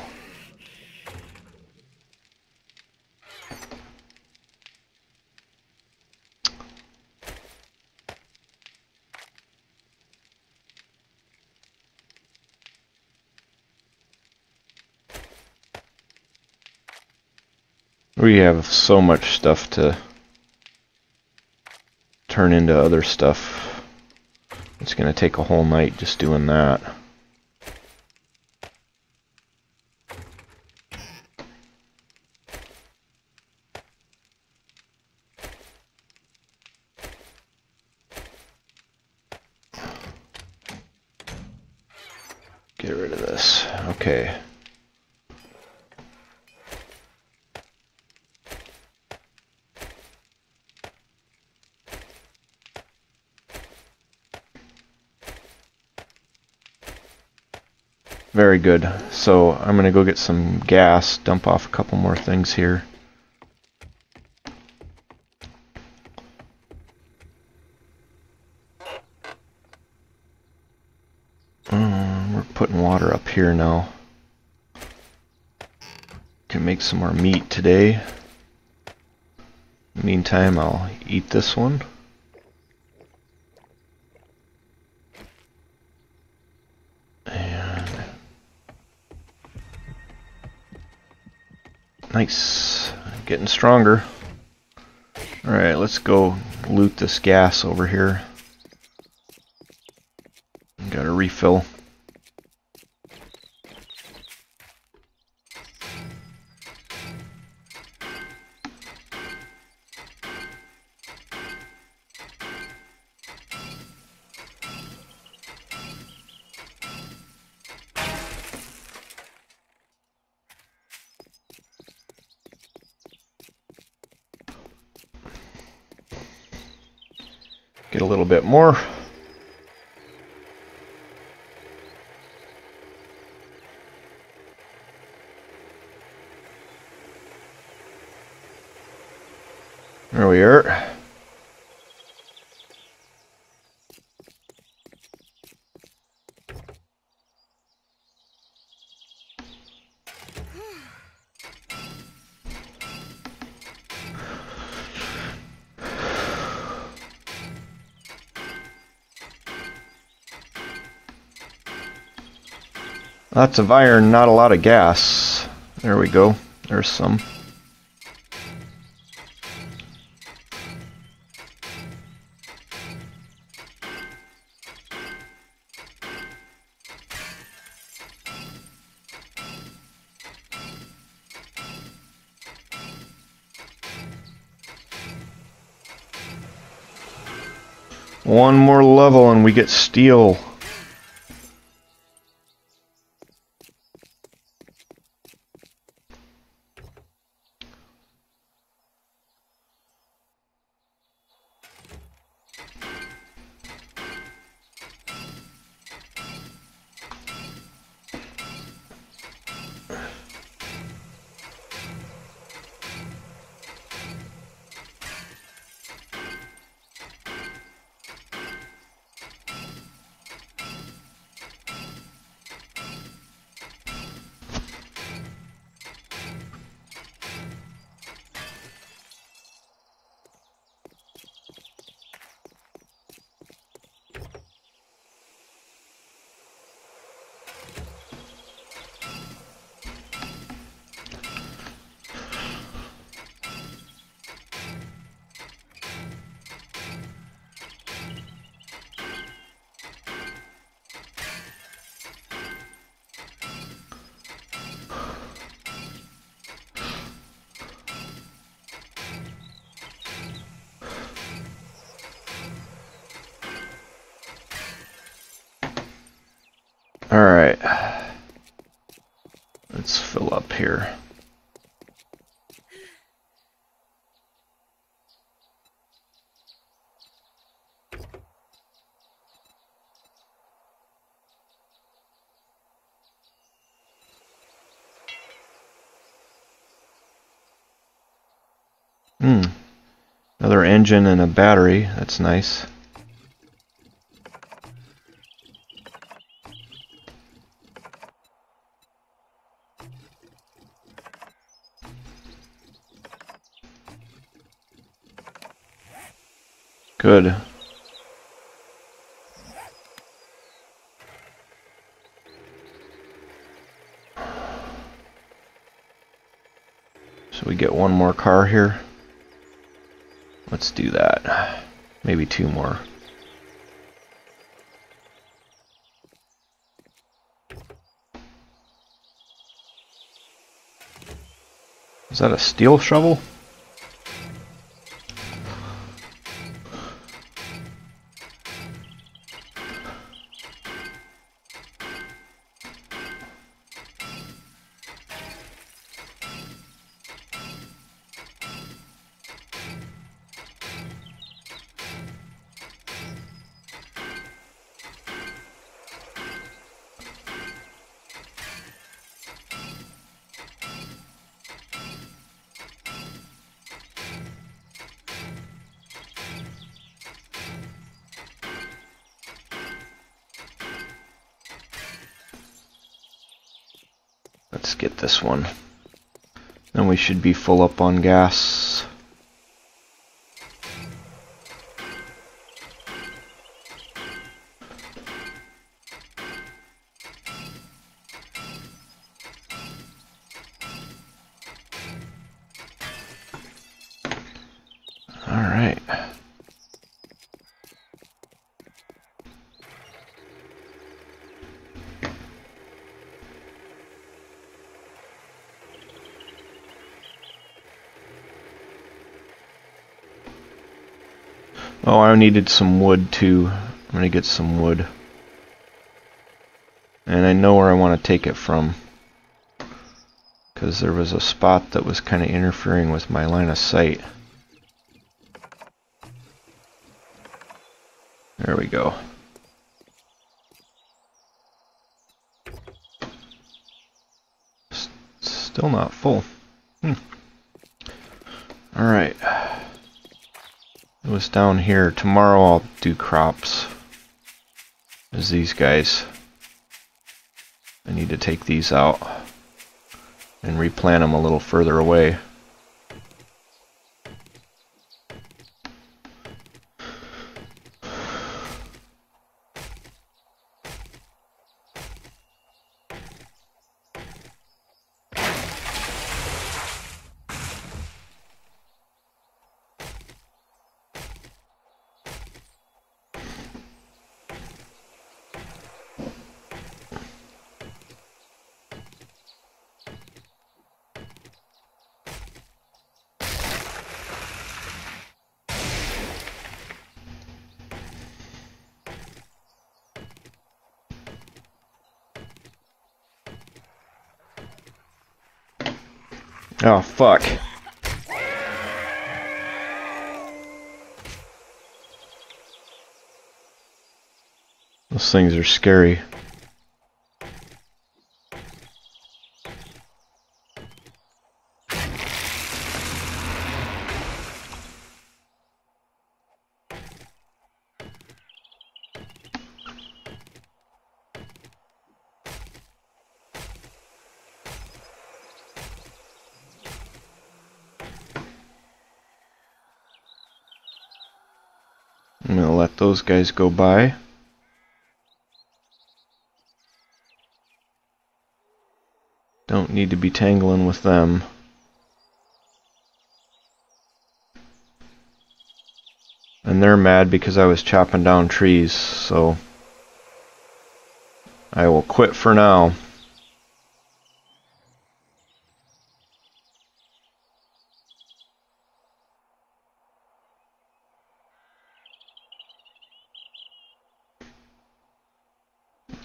We have so much stuff to turn into other stuff. It's going to take a whole night just doing that. Get rid of this. Okay. Very good. So I'm going to go get some gas, dump off a couple more things here. We're putting water up here now. Can make some more meat today. Meantime, I'll eat this one. Nice. Getting stronger. Alright, let's go loot this gas over here. Got a refill. Get a little bit more. There we are. Lots of iron, not a lot of gas. There we go. There's some. One more level and we get steel. Alright, let's fill up here. Another engine and a battery, that's nice. Good. So we get one more car here. Let's do that. Maybe two more. Is that a steel shovel? Let's get this one. Then we should be full up on gas. All right. Oh, I needed some wood too. I'm gonna get some wood. And I know where I want to take it from, because there was a spot that was kind of interfering with my line of sight. There we go. Still not full. Alright. It was down here. Tomorrow I'll do crops. As these guys. I need to take these out and replant them a little further away. Oh, fuck. Those things are scary. I'm gonna let those guys go by. Don't need to be tangling with them. And they're mad because I was chopping down trees, so I will quit for now.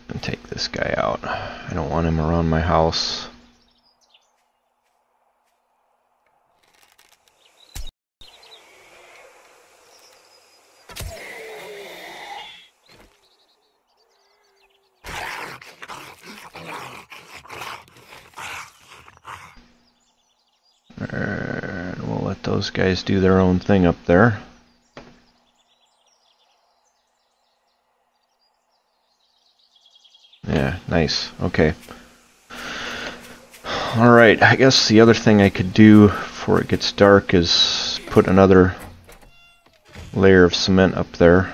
And take this guy out. I don't want him around my house. And we'll let those guys do their own thing up there. Yeah, nice. Okay. Alright, I guess the other thing I could do before it gets dark is put another layer of cement up there.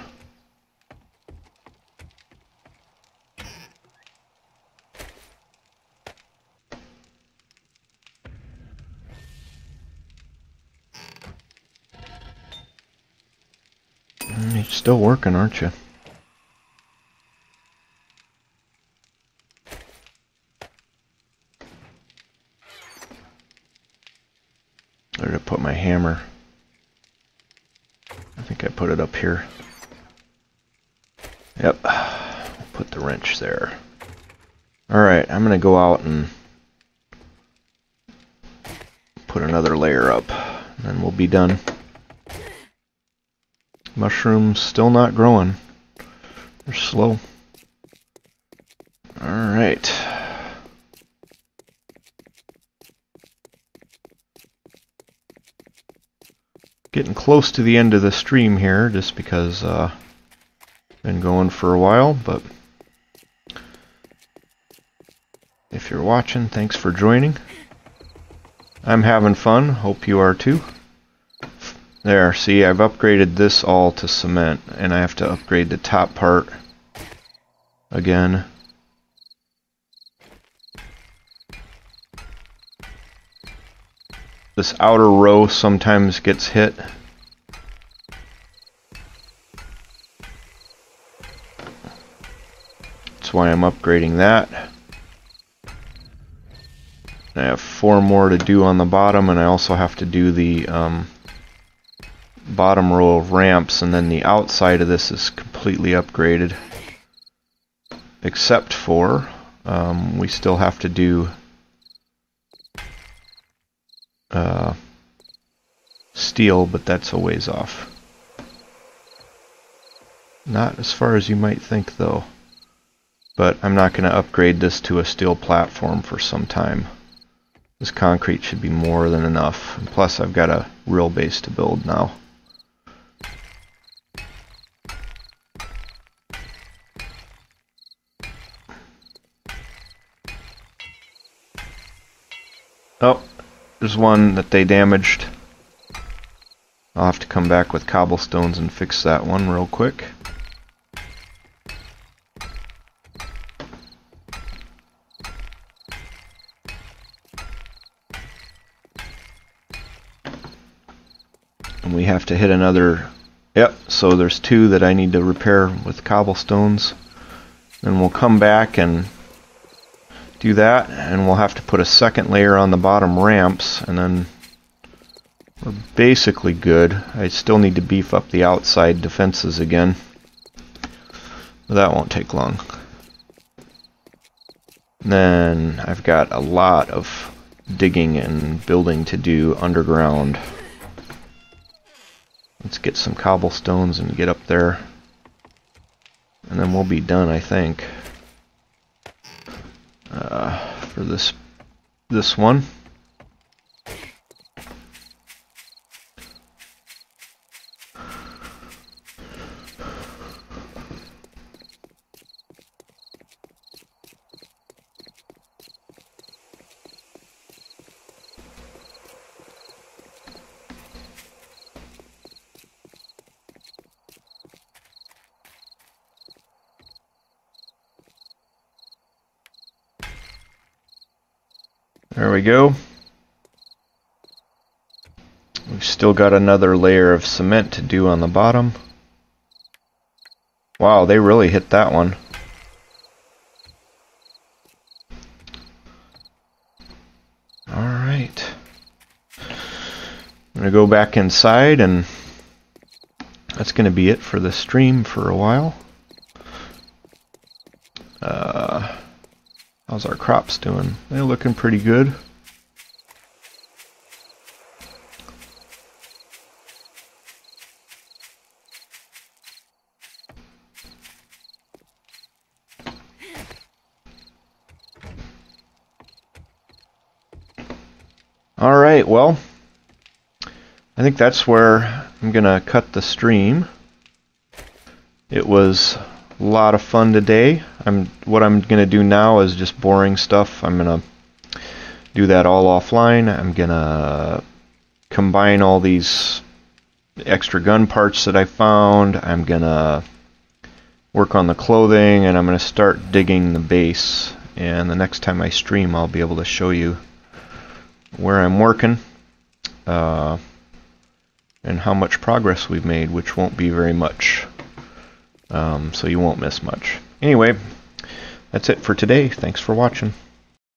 You're still working, aren't you? Where did I put my hammer? I think I put it up here. Yep. Put the wrench there. Alright, I'm gonna go out and put another layer up, and then we'll be done. Mushrooms still not growing. They're slow. Alright. Getting close to the end of the stream here, just because been going for a while, but if you're watching, thanks for joining. I'm having fun, hope you are too. There, see, I've upgraded this all to cement, and I have to upgrade the top part again. This outer row sometimes gets hit. That's why I'm upgrading that. I have 4 more to do on the bottom, and I also have to do the bottom row of ramps, and then the outside of this is completely upgraded. Except for, we still have to do steel, but that's a ways off. Not as far as you might think, though. But I'm not going to upgrade this to a steel platform for some time. This concrete should be more than enough. And plus, I've got a real base to build now. Oh, there's one that they damaged. I'll have to come back with cobblestones and fix that one real quick. And we have to hit another... Yep, so there's 2 that I need to repair with cobblestones. Then we'll come back and do that, and we'll have to put a second layer on the bottom ramps, and then we're basically good. I still need to beef up the outside defenses again, but that won't take long. And then I've got a lot of digging and building to do underground. Let's get some cobblestones and get up there, and then we'll be done, I think, for this one. There we go. We've still got another layer of cement to do on the bottom. Wow, they really hit that one. Alright. I'm going to go back inside, and that's going to be it for the stream for a while. How's our crops doing? They're looking pretty good. Alright, well, I think that's where I'm gonna cut the stream. It was a lot of fun today. What I'm gonna do now is just boring stuff. I'm gonna do that all offline. I'm gonna combine all these extra gun parts that I found. I'm gonna work on the clothing, and I'm gonna start digging the base. And the next time I stream, I'll be able to show you where I'm working and how much progress we've made, which won't be very much. So you won't miss much. Anyway, that's it for today. Thanks for watching.